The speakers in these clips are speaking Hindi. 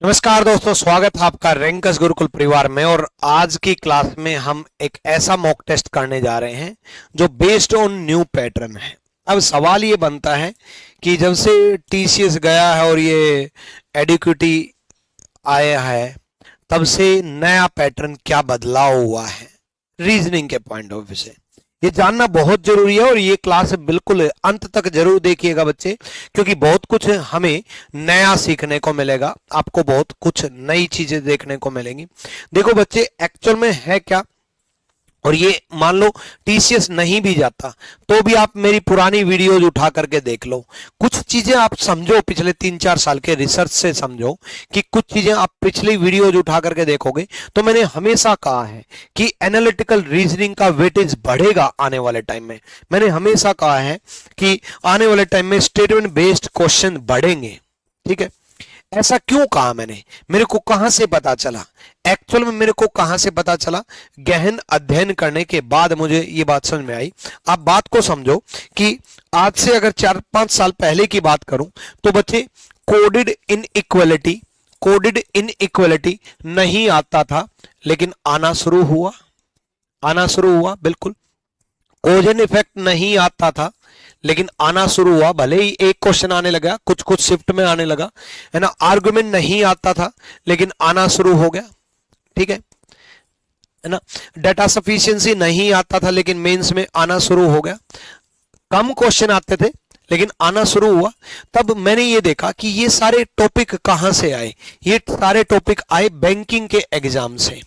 नमस्कार दोस्तों, स्वागत है आपका रैंकस गुरुकुल परिवार में। और आज की क्लास में हम एक ऐसा मॉक टेस्ट करने जा रहे हैं जो बेस्ड ऑन न्यू पैटर्न है। अब सवाल ये बनता है कि जब से टीसीएस गया है और ये एडिक्विटी आया है तब से नया पैटर्न क्या बदलाव हुआ है रीजनिंग के पॉइंट ऑफ व्यू से, ये जानना बहुत जरूरी है। और ये क्लास बिल्कुल अंत तक जरूर देखिएगा बच्चे, क्योंकि बहुत कुछ हमें नया सीखने को मिलेगा, आपको बहुत कुछ नई चीजें देखने को मिलेंगी। देखो बच्चे, एक्चुअल में है क्या, और ये मान लो टीसीएस नहीं भी जाता तो भी आप मेरी पुरानी वीडियोज उठा करके देख लो, कुछ चीजें आप समझो, पिछले 3-4 साल के रिसर्च से समझो कि कुछ चीजें आप पिछली वीडियोज उठा करके देखोगे तो मैंने हमेशा कहा है कि एनालिटिकल रीजनिंग का वेटेज बढ़ेगा आने वाले टाइम में। मैंने हमेशा कहा है कि आने वाले टाइम में स्टेटमेंट बेस्ड क्वेश्चन बढ़ेंगे। ठीक है, ऐसा क्यों कहा मैंने, मेरे को कहां से पता चला, एक्चुअल में मेरे को कहां से पता चला, गहन अध्ययन करने के बाद मुझे ये बात समझ में आई। आप बात को समझो कि आज से अगर 4-5 साल पहले की बात करूं तो बच्चे कोडेड इनइक्वालिटी नहीं आता था, लेकिन आना शुरू हुआ बिल्कुल। कोजन इफेक्ट नहीं आता था लेकिन आना शुरू हुआ, भले ही एक क्वेश्चन आने लगा, कुछ कुछ शिफ्ट में आने लगा, है ना। आर्गुमेंट नहीं आता था लेकिन आना शुरू हो गया, ठीक है ना। डाटा सफिशिएंसी नहीं आता था लेकिन मेंस में आना शुरू हो गया। कम क्वेश्चन आते थे लेकिन आना शुरू हुआ। तब मैंने ये देखा कि ये सारे टॉपिक कहां से आए, ये सारे टॉपिक आए बैंकिंग के एग्जाम से।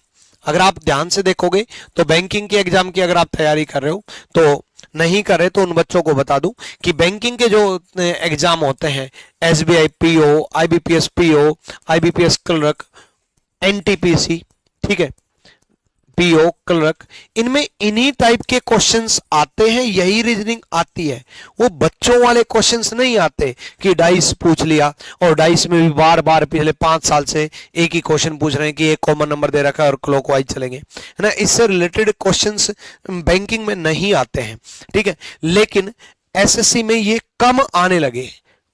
अगर आप ध्यान से देखोगे तो बैंकिंग के एग्जाम की अगर आप तैयारी कर रहे हो, तो नहीं कर रहे तो उन बच्चों को बता दूं कि बैंकिंग के जो एग्जाम होते हैं, SBI PO, IBPS PO, IBPS clerk, NTPC, ठीक है, पीओ क्लर्क, इनमें इन्हीं टाइप के क्वेश्चंस आते हैं, यही रीजनिंग आती है। वो बच्चों वाले क्वेश्चंस नहीं आते कि डाइस पूछ लिया, और डाइस में भी बार बार पिछले 5 साल से एक ही क्वेश्चन पूछ रहे हैं कि एक कॉमन नंबर दे रखा है और क्लॉकवाइज चलेंगे, है ना। इससे रिलेटेड क्वेश्चंस बैंकिंग में नहीं आते हैं, ठीक है। लेकिन एसएससी में ये कम आने लगे,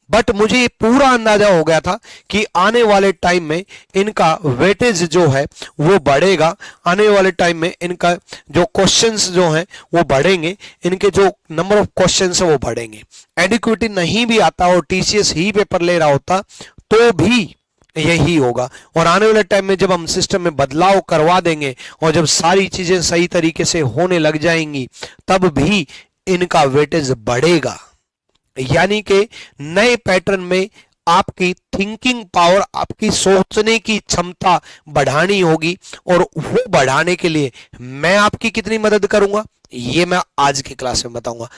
बट मुझे ये पूरा अंदाजा हो गया था कि आने वाले टाइम में इनका वेटेज जो है वो बढ़ेगा, आने वाले टाइम में इनका जो क्वेश्चंस जो हैं वो बढ़ेंगे, इनके जो नंबर ऑफ क्वेश्चंस है वो बढ़ेंगे। एडिक्विटी नहीं भी आता और टीसीएस ही पेपर ले रहा होता तो भी यही होगा। और आने वाले टाइम में जब हम सिस्टम में बदलाव करवा देंगे और जब सारी चीजें सही तरीके से होने लग जाएंगी तब भी इनका वेटेज बढ़ेगा। यानी कि नए पैटर्न में आपकी थिंकिंग पावर, आपकी सोचने की क्षमता बढ़ानी होगी, और वो बढ़ाने के लिए मैं आपकी कितनी मदद करूंगा ये मैं आज की क्लास में बताऊंगा।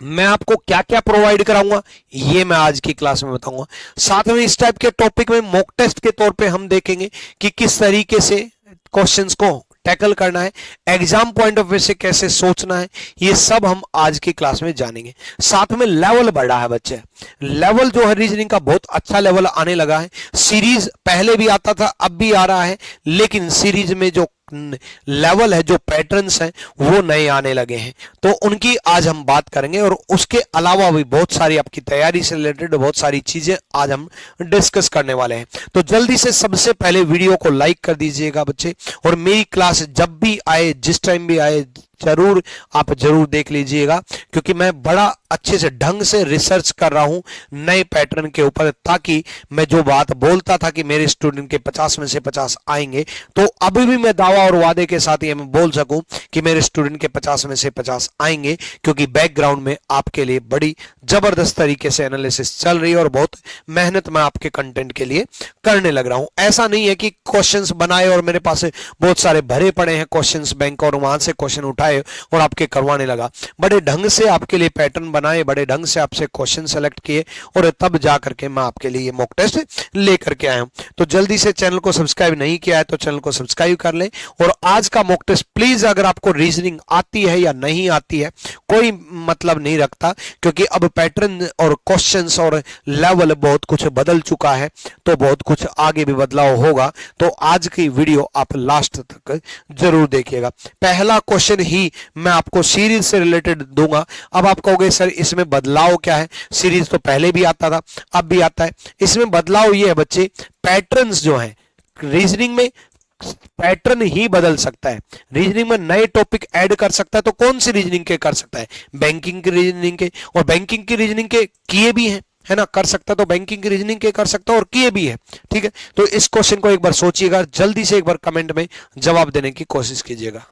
मैं आपको क्या क्या प्रोवाइड कराऊंगा ये मैं आज की क्लास में बताऊंगा। साथ में इस टाइप के टॉपिक में मॉक टेस्ट के तौर पे हम देखेंगे कि किस तरीके से क्वेश्चंस को टैकल करना है, एग्जाम पॉइंट ऑफ व्यू से कैसे सोचना है, ये सब हम आज की क्लास में जानेंगे। साथ में लेवल बढ़ा है बच्चे, लेवल जो है रीजनिंग का बहुत अच्छा लेवल आने लगा है। सीरीज पहले भी आता था, अब भी आ रहा है, लेकिन सीरीज में जो लेवल है, जो पैटर्न्स हैं वो नए आने लगे हैं, तो उनकी आज हम बात करेंगे। और उसके अलावा भी बहुत सारी आपकी तैयारी से रिलेटेड बहुत सारी चीजें आज हम डिस्कस करने वाले हैं। तो जल्दी से सबसे पहले वीडियो को लाइक कर दीजिएगा बच्चे, और मेरी क्लास जब भी आए, जिस टाइम भी आए, आप जरूर देख लीजिएगा, क्योंकि मैं बड़ा अच्छे से ढंग से रिसर्च कर रहा हूं नए पैटर्न के ऊपर, ताकि मैं जो बात बोलता था कि मेरे स्टूडेंट के 50 में से 50 आएंगे, तो अभी भी मैं दावा और वादे के साथ ये मैं बोल सकूं कि मेरे स्टूडेंट के 50 में से 50 आएंगे, क्योंकि बैकग्राउंड में आपके लिए बड़ी जबरदस्त तरीके से एनालिसिस चल रही है और बहुत मेहनत मैं आपके कंटेंट के लिए करने लग रहा हूं। ऐसा नहीं है कि क्वेश्चंस बनाए और मेरे पास बहुत सारे भरे पड़े हैं क्वेश्चंस बैंक, और वहां से क्वेश्चन उठाए और आपके करवाने लगा। बड़े ढंग से आपके लिए पैटर्न बनाए, बड़े ढंग से आपसे क्वेश्चन सेलेक्ट किए, और तब जा करके मैं आपके लिए मॉक टेस्ट लेकर के आया हूं। तो जल्दी से चैनल को सब्सक्राइब नहीं किया है तो चैनल को सब्सक्राइब कर लें। और आज का मॉक टेस्ट प्लीज, अगर आपको रीजनिंग आती है या नहीं आती है कोई मतलब नहीं रखता, क्योंकि अब पैटर्न और क्वेश्चंस और लेवल बहुत कुछ बदल चुका है, तो बहुत कुछ आगे भी बदलाव होगा। तो आज की वीडियो आप लास्ट तक जरूर देखिएगा। पहला क्वेश्चन ही ही मैं आपको सीरीज से रिलेटेड दूंगा। अब आप कहोगे सर इसमें बदलाव क्या है, सीरीज तो पहले भी आता था अब भी आता है। इसमें बदलाव ये है बच्चे, पैटर्न्स जो है रीजनिंग में पैटर्न ही बदल सकता है। रीजनिंग में नए टॉपिक ऐड कर सकता है, तो कौन सी रीजनिंग के कर सकता है, बैंकिंग की रीजनिंग के, और बैंकिंग की रीजनिंग के किए भी हैं, है ना, कर सकता तो बैंकिंग की रीजनिंग के कर सकता और किए भी है। ठीक है, तो इस क्वेश्चन को एक बार सोचिएगा, जल्दी से एक बार कमेंट में जवाब देने की कोशिश कीजिएगा।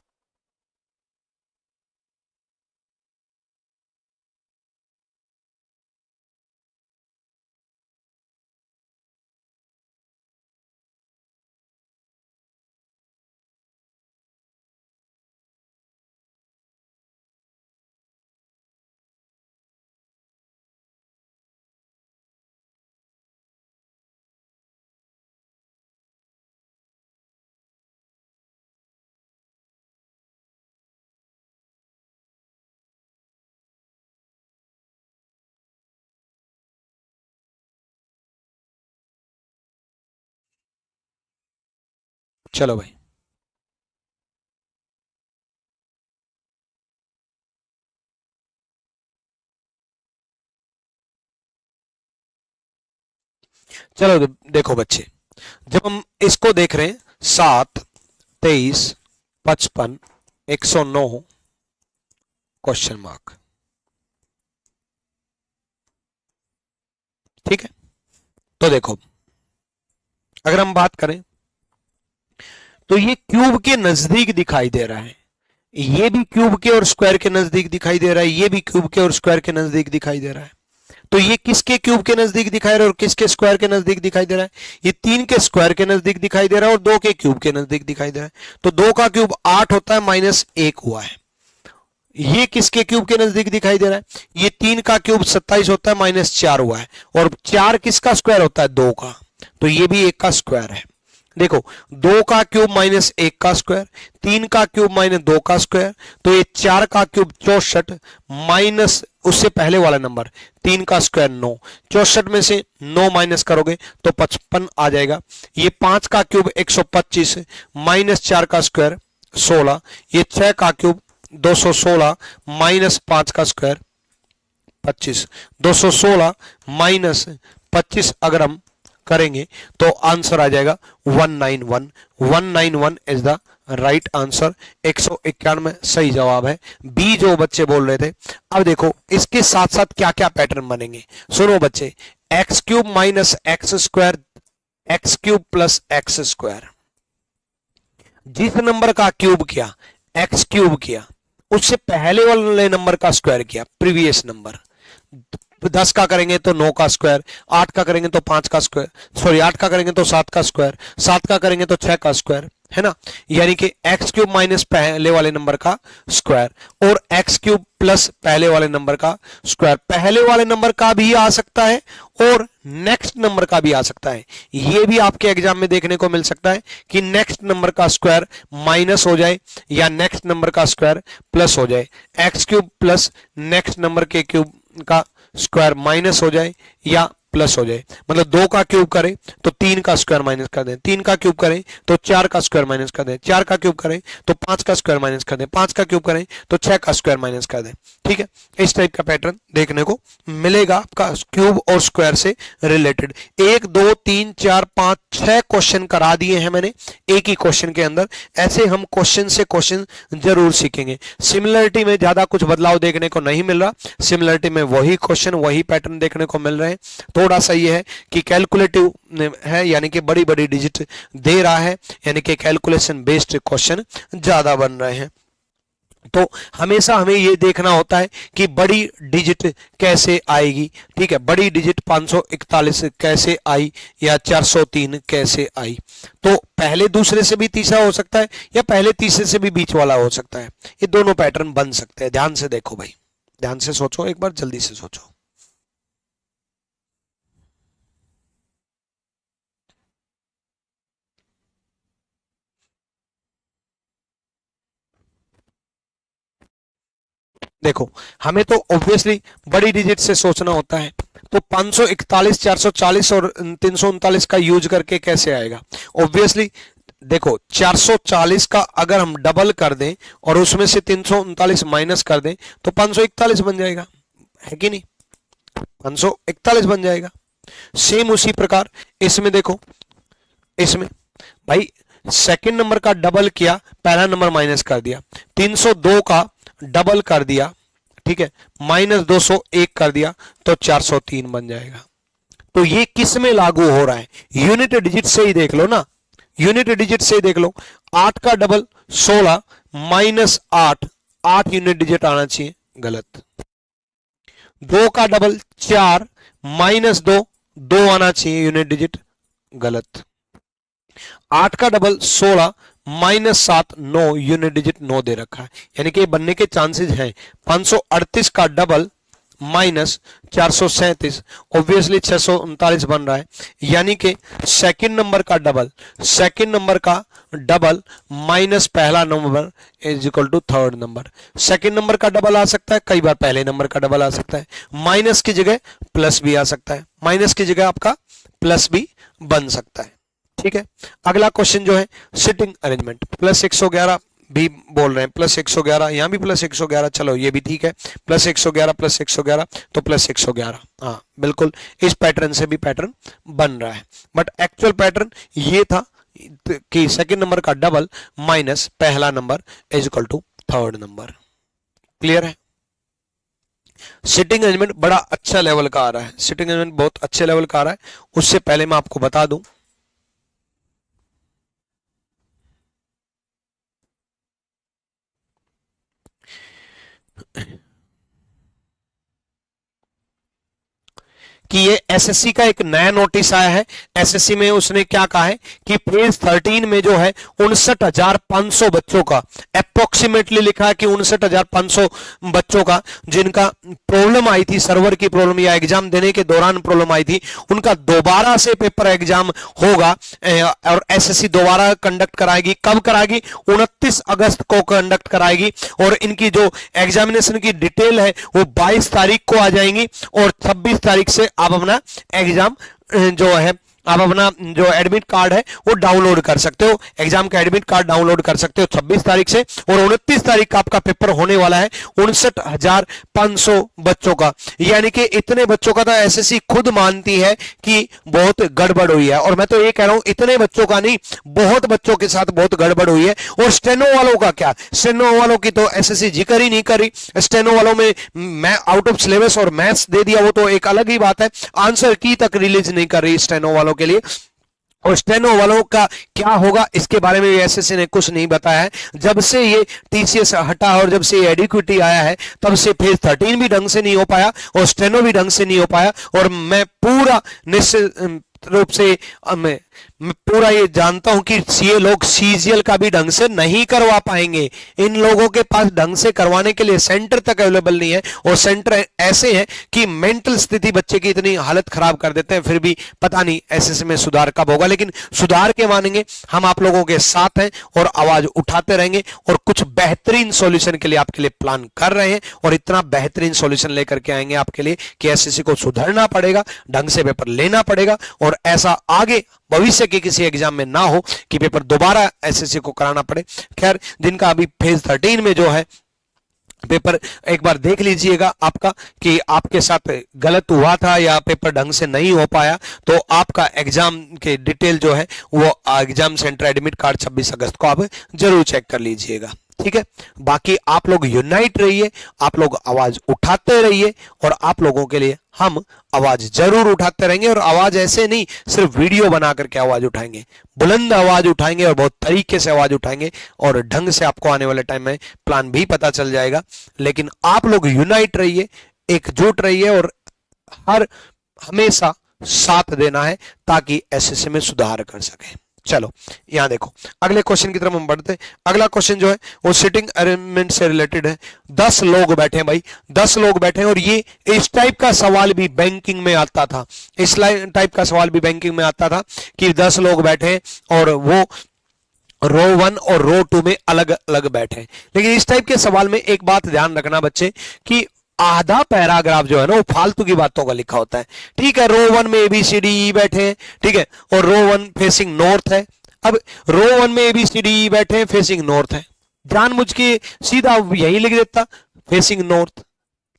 चलो भाई, चलो देखो बच्चे, जब हम इसको देख रहे हैं 7, 23, 55, 109 क्वेश्चन मार्क, ठीक है। तो देखो अगर हम बात करें तो ये क्यूब के नजदीक दिखाई दे रहा है, ये भी क्यूब के और स्क्वायर के नजदीक दिखाई दे रहा है, ये भी क्यूब के और स्क्वायर के नजदीक दिखाई दे रहा है। तो ये किसके क्यूब के नजदीक दिखाई दे रहा है और किसके स्क्वायर के नजदीक दिखाई दे रहा है, ये 3 के स्क्वायर के नजदीक दिखाई दे रहा है और 2 के क्यूब के नजदीक दिखाई दे रहा है। तो 2 का क्यूब 8 होता है, -1 हुआ है। ये किसके क्यूब के नजदीक दिखाई दे रहा है, ये 3 का क्यूब 27 होता है, -4 हुआ है। और 4 किसका स्क्वायर होता है, 2 का, तो ये भी 1 का स्क्वायर है। देखो 2 का क्यूब -1 का स्क्वायर, 3 का क्यूब -2 का स्क्वायर, तो ये 4 का क्यूब 64 माइनस उससे पहले वाला नंबर 3 का स्क्वायर 9, 64 में से 9 माइनस करोगे तो 55 आ जाएगा। ये 5 का क्यूब 125 -4 का स्क्वायर 16, ये 6 का क्यूब 216 -5 का स्क्वायर 25, 216 -25 अगर हम करेंगे तो आंसर आ जाएगा 191। 191 इज द राइट आंसर, 191 सही जवाब है। बी जो बच्चे बोल रहे थे। अब देखो इसके साथ साथ क्या क्या पैटर्न बनेंगे, सुनो बच्चे, x cube minus x square, x cube plus x square, जिस नंबर का क्यूब किया एक्स क्यूब किया उससे पहले वाले नंबर का स्क्वायर किया, प्रीवियस नंबर। 10 का करेंगे तो 9 का स्क्वायर, 8 का करेंगे तो 5 का स्क्वायर, सॉरी 8 का करेंगे तो 7 का स्क्वायर, 7 का करेंगे तो 6 का स्क्वायर, है ना। यानी कि एक्स क्यूब माइनस पहले वाले नंबर का स्क्वायर और एक्स क्यूब प्लस पहले वाले नंबर का स्क्वायर, पहले वाले नंबर का भी आ सकता है और नेक्स्ट नंबर का भी आ सकता है। ये भी आपके एग्जाम में देखने को मिल सकता है कि नेक्स्ट नंबर का स्क्वायर माइनस हो जाए या नेक्स्ट नंबर का स्क्वायर प्लस हो जाए, x cube plus next number के क्यूब का स्क्वायर माइनस हो जाए या प्लस हो जाए। मतलब 2 का क्यूब करें तो 3 का स्क्वायर माइनस कर दें, 3 का क्यूब करें तो 4 का स्क्वायर माइनस कर दें, 4 का क्यूब करें तो 5 का स्क्वायर माइनस कर दें, 5 का क्यूब करें तो 6 का स्क्वायर माइनस कर दें। ठीक है, इस टाइप का पैटर्न देखने को मिलेगा आपका क्यूब और स्क्वायर से रिलेटेड। 1 2 3 4 5 6 क्वेश्चन करा दिए हैं मैंने एक ही क्वेश्चन के अंदर। ऐसे हम क्वेश्चन से क्वेश्चन जरूर सीखेंगे। सिमिलरिटी में ज्यादा कुछ बदलाव देखने को नहीं मिल रहा, सिमिलरिटी में वही क्वेश्चन वही पैटर्न देखने को मिल रहे हैं। थोड़ा सा ये है कि कैलकुलेटिव है, यानी कि बड़ी बड़ी डिजिट दे रहा है, यानी कि कैलकुलेशन बेस्ड क्वेश्चन ज्यादा बन रहे हैं। तो हमेशा हमें ये देखना होता है कि बड़ी डिजिट कैसे आएगी। ठीक है, बड़ी डिजिट 541 कैसे आई या 403 कैसे आई। तो पहले दूसरे से भी तीसरा हो सकता है या पहले तीसरे से भी बीच वाला हो सकता है। ये दोनों पैटर्न बन सकते हैं। ध्यान से देखो भाई, ध्यान से सोचो, एक बार जल्दी से सोचो। देखो हमें तो ऑब्वियसली बड़ी डिजिट से सोचना होता है, तो 541 440 और 339 का यूज करके कैसे आएगा। ऑब्वियसली देखो 440 का अगर हम डबल कर दें और उसमें से 339 माइनस कर दें तो 541 बन जाएगा, है कि नहीं? 541 बन जाएगा। सेम उसी प्रकार इसमें देखो, इसमें भाई सेकंड नंबर का डबल किया, पहला नंबर माइनस कर दिया, 302 का डबल कर दिया, ठीक है, माइनस 201 कर दिया तो 403 बन जाएगा। तो ये किस में लागू हो रहा है? यूनिट डिजिट से ही देख लो ना, यूनिट डिजिट से ही देख लो। 8 का डबल 16 माइनस 8, 8 यूनिट डिजिट आना चाहिए, गलत। 2 का डबल 4 माइनस 2, 2 आना चाहिए यूनिट डिजिट, गलत। 8 का डबल 16 माइनस 7, 9 यूनिट डिजिट 9 दे रखा है, यानी कि बनने के चांसेस हैं। 538 का डबल माइनस 437, ऑब्वियसली 639 बन रहा है, यानी कि सेकंड नंबर का डबल, सेकंड नंबर का डबल माइनस पहला number is equal to third number. Second number का डबल आ सकता है, कई बार पहले नंबर का डबल आ सकता है, माइनस की जगह प्लस भी आ सकता है, माइनस की जगह आपका प्लस भी बन सकता है, ठीक है। अगला क्वेश्चन जो है सिटिंग अरेंजमेंट, प्लस 111 भी बोल रहे हैं, प्लस 111, यहां भी प्लस 111, चलो ये भी ठीक है, प्लस 111 प्लस 111 तो प्लस 111, हाँ बिल्कुल इस पैटर्न से भी पैटर्न बन रहा है, बट एक्चुअल पैटर्न ये था कि सेकंड नंबर का डबल माइनस पहला number is equal to third number. Clear है? सिटिंग अरेंजमेंट बड़ा अच्छा लेवल का आ रहा है, सिटिंग अरेंजमेंट बहुत अच्छे लेवल का आ रहा है। उससे पहले मैं आपको बता दूं कि ये एसएससी का एक नया नोटिस आया है। एसएससी में उसने क्या कहा है कि पेज 13 में जो है 59,500 बच्चों का अप्रोक्सीमेटली लिखा है कि 59,500 बच्चों का जिनका प्रॉब्लम आई थी, सर्वर की प्रॉब्लम या एग्जाम देने के दौरान प्रॉब्लम आई थी, उनका दोबारा से पेपर एग्जाम होगा और एसएससी दोबारा कंडक्ट कराएगी। कब कराएगी? 29 अगस्त को कंडक्ट कराएगी और इनकी जो एग्जामिनेशन की डिटेल है वो 22 तारीख को आ जाएंगी और 26 तारीख से आप अपना एग्जाम जो है, आप अपना जो एडमिट कार्ड है वो डाउनलोड कर सकते हो, एग्जाम का एडमिट कार्ड डाउनलोड कर सकते हो 26 तारीख से, और 29 तारीख का आपका पेपर होने वाला है 59,500 बच्चों का। यानी कि इतने बच्चों का तो एसएससी खुद मानती है कि बहुत गड़बड़ हुई है, और मैं तो ये कह रहा हूं इतने बच्चों का नहीं, बहुत बच्चों के साथ बहुत गड़बड़ हुई है। और स्टेनो वालों का क्या? स्टेनो वालों की तो एसएससी जिक्र ही नहीं करी। स्टेनो वालों में मैं आउट ऑफ सिलेबस और मैथ्स दे दिया, वो तो एक अलग ही बात है, आंसर की तक रिलीज नहीं कर रही स्टेनो वालों के लिए। और स्टेनो वालों का क्या होगा इसके बारे में एसएससी ने कुछ नहीं बताया है। जब से ये टीसीएस हटा और जब से ये एडिक्विटी आया है तब से फेज 13 भी ढंग से नहीं हो पाया और स्टेनो भी ढंग से नहीं हो पाया। और मैं पूरा निश्चित रूप से मैं पूरा ये जानता हूं कि ये लोग सीजीएल का भी ढंग से नहीं करवा पाएंगे। इन लोगों के पास ढंग से करवाने के लिए सेंटर तक अवेलेबल नहीं है, और सेंटर ऐसे हैं कि मेंटल स्थिति बच्चे की इतनी हालत खराब कर देते हैं। फिर भी पता नहीं एसएससी में सुधार कब होगा, लेकिन सुधार के मानेंगे हम आप लोगों के साथ हैं और आवाज उठाते रहेंगे और कुछ बेहतरीन सॉल्यूशन के लिए आपके लिए प्लान कर रहे हैं। और इतना बेहतरीन सॉल्यूशन लेकर के आएंगे आपके लिए कि एसएससी को सुधरना पड़ेगा, ढंग से पेपर लेना पड़ेगा, और ऐसा आगे भविष्य के किसी एग्जाम में ना हो कि पेपर दोबारा एसएससी को कराना पड़े। खैर, जिनका अभी फेज 13 में जो है पेपर एक बार देख लीजिएगा आपका कि आपके साथ गलत हुआ था या पेपर ढंग से नहीं हो पाया, तो आपका एग्जाम के डिटेल जो है वो एग्जाम सेंटर एडमिट कार्ड 26 अगस्त को आप जरूर चेक कर लीजिएगा, ठीक है। बाकी आप लोग यूनाइट रहिए, आप लोग आवाज उठाते रहिए, और आप लोगों के लिए हम आवाज जरूर उठाते रहेंगे। और आवाज ऐसे नहीं सिर्फ वीडियो बना करके आवाज उठाएंगे, बुलंद आवाज उठाएंगे और बहुत तरीके से आवाज उठाएंगे, और ढंग से आपको आने वाले टाइम में प्लान भी पता चल जाएगा। लेकिन आप लोग यूनाइट रहिए, एकजुट रहिए, और हर हमेशा साथ देना है ताकि एसएससी में सुधार कर सके। चलो यहां देखो, अगले क्वेश्चन की तरफ हम बढ़ते हैं। अगला क्वेश्चन जो है वो सिटिंग अरेंजमेंट से रिलेटेड है। 10 लोग बैठे हैं भाई, 10 लोग बैठे हैं, और ये इस टाइप का सवाल भी बैंकिंग में आता था, इस टाइप का सवाल भी बैंकिंग में आता था कि 10 लोग बैठे हैं और वो रो 1 और रो 2 में अलग अलग बैठे हैं। लेकिन इस टाइप के सवाल में एक बात ध्यान रखना बच्चे कि आधा पैराग्राफ जो है ना वो फालतू की बातों का लिखा होता है। ठीक है, रो 1 में ABCDE बैठे हैं, ठीक है, और रो 1 फेसिंग नॉर्थ है, अब रो 1 में ABCD बैठे हैं, फेसिंग नॉर्थ है, जानबूझ के सीधा यही लिख देता फेसिंग नॉर्थ,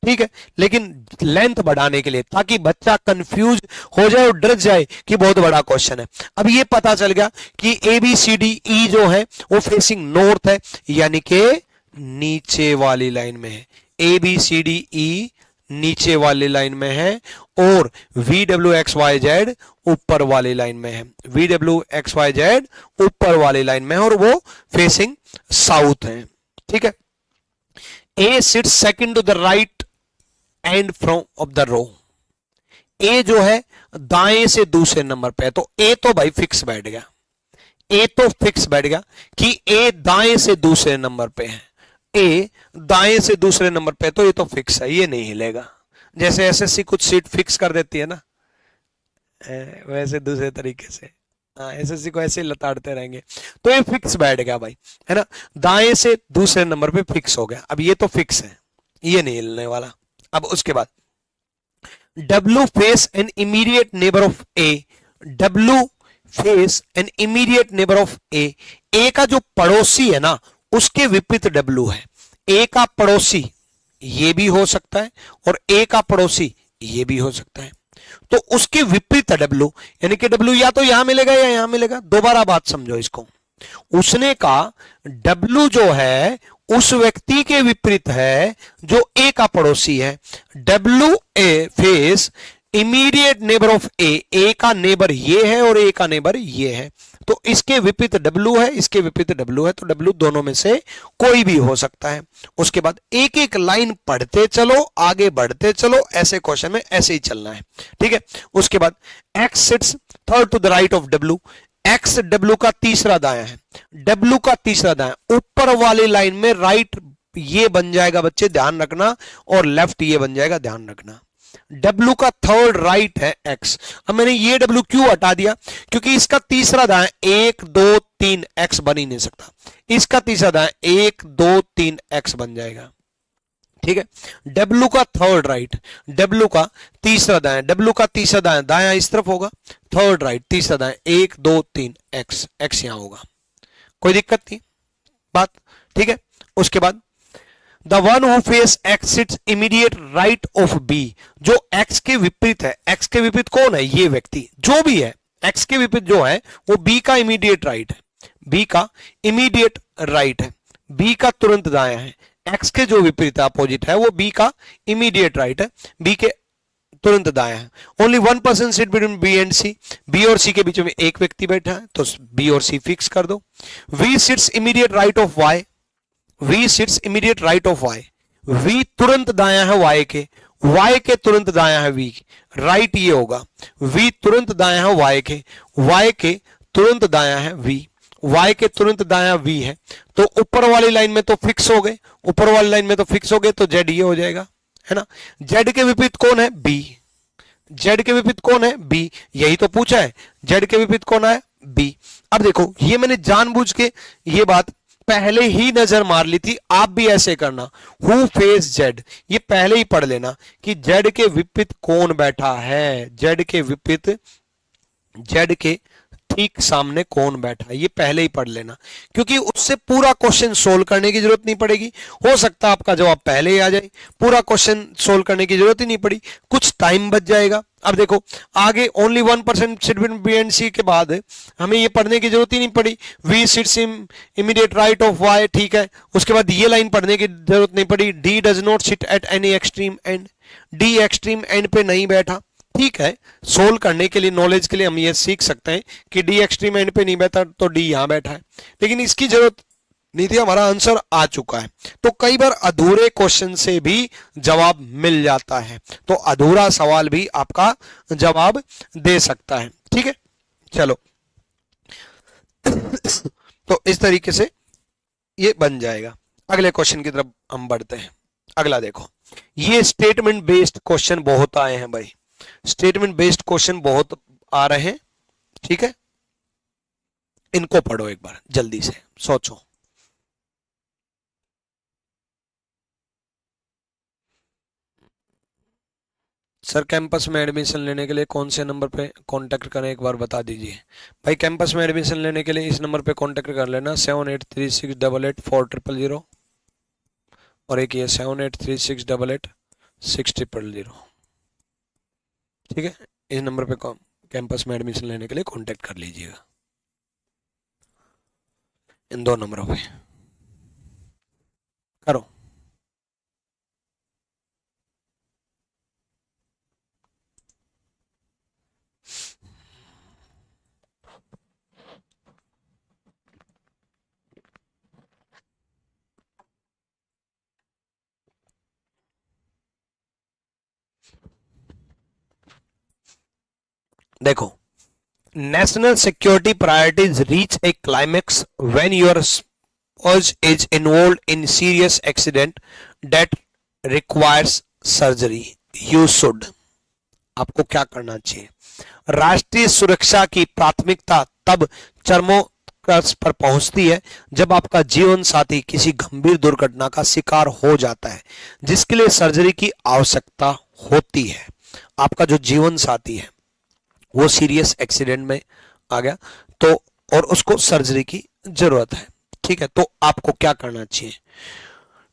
ठीक है, लेकिन लेंथ बढ़ाने के लिए ताकि बच्चा कंफ्यूज हो जाए और डर जाए कि बहुत बड़ा क्वेश्चन है। अब ये पता चल गया कि ABCDE जो है वो फेसिंग नॉर्थ है, यानी कि नीचे वाली लाइन में है। ABCDE नीचे वाली लाइन में है और VWXYZ ऊपर वाली लाइन में है। VWXYZ ऊपर वाली लाइन में है और वो फेसिंग साउथ है, ठीक है। A sits second to the right and from of the row. A जो है दाएं से दूसरे नंबर पे है, तो ए तो भाई फिक्स बैठ गया, ए तो फिक्स बैठ गया कि ए दाएं से दूसरे नंबर पे है। ए दाएं से दूसरे नंबर पे, तो ये तो फिक्स है, ये नहीं हिलेगा। जैसे एसएससी कुछ सीट फिक्स कर देती है ना, वैसे दूसरे तरीके से एसएससी को ऐसे लताड़ते रहेंगे, तो ये फिक्स बैठ गया भाई, है ना, दाएं से दूसरे नंबर पे फिक्स हो गया। अब ये तो फिक्स है, ये नहीं हिलने वाला। अब उसके बाद W faces an immediate neighbour of A, W faces an immediate neighbour of A, A का जो पड़ोसी है ना उसके विपरीत W है। ए का पड़ोसी ये भी हो सकता है और ए का पड़ोसी ये भी हो सकता है, तो उसके विपरीत है W, यानी कि W या तो यहां मिलेगा या यहां मिलेगा। दोबारा बात समझो इसको, उसने कहा W जो है उस व्यक्ति के विपरीत है जो ए का पड़ोसी है। W A faces immediate neighbour of A, A का नेबर ये है और ए का नेबर ये है, तो इसके विपरीत W है, इसके विपरीत W है, तो W दोनों में से कोई भी हो सकता है। उसके बाद एक एक लाइन पढ़ते चलो, आगे बढ़ते चलो, ऐसे क्वेश्चन में ऐसे ही चलना है, ठीक है। उसके बाद X sits third to the right of W, X W का तीसरा दाया है, W का तीसरा दाया, ऊपर वाली लाइन में राइट ये बन जाएगा बच्चे ध्यान रखना, और लेफ्ट ये बन जाएगा ध्यान रखना। W का थर्ड राइट है X। अब मैंने ये W क्यों हटा दिया, क्योंकि इसका तीसरा दाया 1 2 3 X बन ही नहीं सकता, इसका तीसरा दाया 1 2 3 X बन जाएगा, ठीक है। W का थर्ड राइट, W का तीसरा दाया, W का तीसरा दाया, दाया इस तरफ होगा, थर्ड राइट तीसरा दाया 1 2 3 X, X यहां होगा, कोई दिक्कत नहीं बात, ठीक है। उसके बाद the one who face X seats immediate right of B, जो X के विपरीत है, X के विपरीत कौन है, ये व्यक्ति जो भी है, X के विपरीत जो है वो B का इमीडिएट राइट है, B का इमीडिएट राइट है, B का तुरंत दाया है। X के जो विपरीत अपोजिट है वो B का इमीडिएट राइट है, B के तुरंत दाया है। Only one person sit between B and C, B और C के बीच में एक व्यक्ति बैठा है, तो B और C फिक्स कर दो। V seats immediate right of Y, V seats immediate right of Y, V तुरंत दाया है Y के, Y के तुरंत दाया है V, राइट ये होगा, V तुरंत दाया है Y के, Y के तुरंत दाया है V, Y के तुरंत दाया V है, तो ऊपर वाली लाइन में तो फिक्स हो गए, ऊपर वाली लाइन में तो फिक्स हो गए, तो Z ये हो जाएगा, है ना। Z के विपरीत कौन है, B, Z के विपरीत कौन है, B, यही तो पूछा है, Z के विपरीत कौन है, B। अब देखो ये मैंने जानबूझ के ये बात पहले ही नजर मार ली थी, आप भी ऐसे करना, हु फेस Z, ये पहले ही पढ़ लेना कि Z के विपरीत कौन बैठा है, Z के विपरीत, Z के ठीक सामने कौन बैठा है, ये पहले ही पढ़ लेना, क्योंकि उससे पूरा क्वेश्चन सोल्व करने की जरूरत नहीं पड़ेगी। हो सकता है आपका जवाब पहले ही आ जाए, पूरा क्वेश्चन सोल्व करने की जरूरत ही नहीं पड़ी, कुछ टाइम बच जाएगा। अब देखो आगे only 1% sit between B and C के बाद हमें ये पढ़ने की जरूरत ही नहीं पड़ी, V sits immediate right of Y, ठीक है। उसके बाद ये लाइन पढ़ने की जरूरत नहीं पड़ी, D does not sit at any extreme and, D extreme and पे नहीं बैठा, ठीक है। सोल्व करने के लिए, नॉलेज के लिए हम ये सीख सकते हैं कि डी एक्सट्रीम एंड पे नहीं बैठा तो डी यहां बैठा है, लेकिन इसकी जरूरत नहीं थी, हमारा आंसर आ चुका है। तो कई बार अधूरे क्वेश्चन से भी जवाब मिल जाता है, तो अधूरा सवाल भी आपका जवाब दे सकता है, ठीक है। चलो तो इस तरीके से ये बन जाएगा। अगले क्वेश्चन की तरफ हम बढ़ते हैं। अगला देखो, ये स्टेटमेंट बेस्ड क्वेश्चन बहुत आए हैं भाई, स्टेटमेंट बेस्ड क्वेश्चन बहुत आ रहे हैं, ठीक है। इनको पढ़ो एक बार जल्दी से, सोचो। सर कैंपस में एडमिशन लेने के लिए कौन से नंबर पे कांटेक्ट करें, एक बार बता दीजिए। भाई कैंपस में एडमिशन लेने के लिए इस नंबर पे कांटेक्ट कर लेना 7836884000 और एक ये 7836886000। ठीक है, इस नंबर पे कैंपस में एडमिशन लेने के लिए कांटेक्ट कर लीजिएगा, इन दो नंबरों पे करो। देखो, national security priorities reach a climax when your spouse is involved in serious accident that requires surgery. You should, आपको क्या करना चाहिए? राष्ट्रीय सुरक्षा की प्राथमिकता तब चरमोत्कर्ष पर पहुंचती है जब आपका जीवन साथी किसी गंभीर दुर्घटना का शिकार हो जाता है जिसके लिए सर्जरी की आवश्यकता होती है। आपका जो जीवन साथी है वो सीरियस एक्सीडेंट में आ गया तो और उसको सर्जरी की जरूरत है, ठीक है, तो आपको क्या करना चाहिए?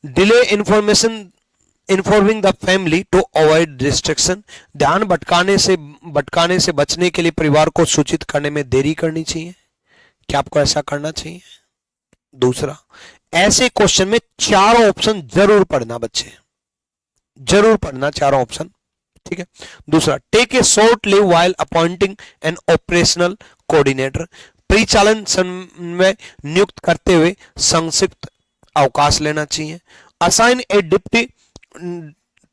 Delay informing the family to avoid distraction, ध्यान भटकाने से बचने के लिए परिवार को सूचित करने में देरी करनी चाहिए। क्या आपको ऐसा करना चाहिए? दूसरा, ऐसे क्वेश्चन में चारों ऑप्शन जरूर पढ़ना बच्चे, जरूर पढ़ना चारों ऑप्शन, ठीक है। दूसरा, take a short leave while appointing an operational coordinator, परिचालन समन्वय नियुक्त करते हुए संक्षिप्त अवकाश लेना चाहिए। Assign a deputy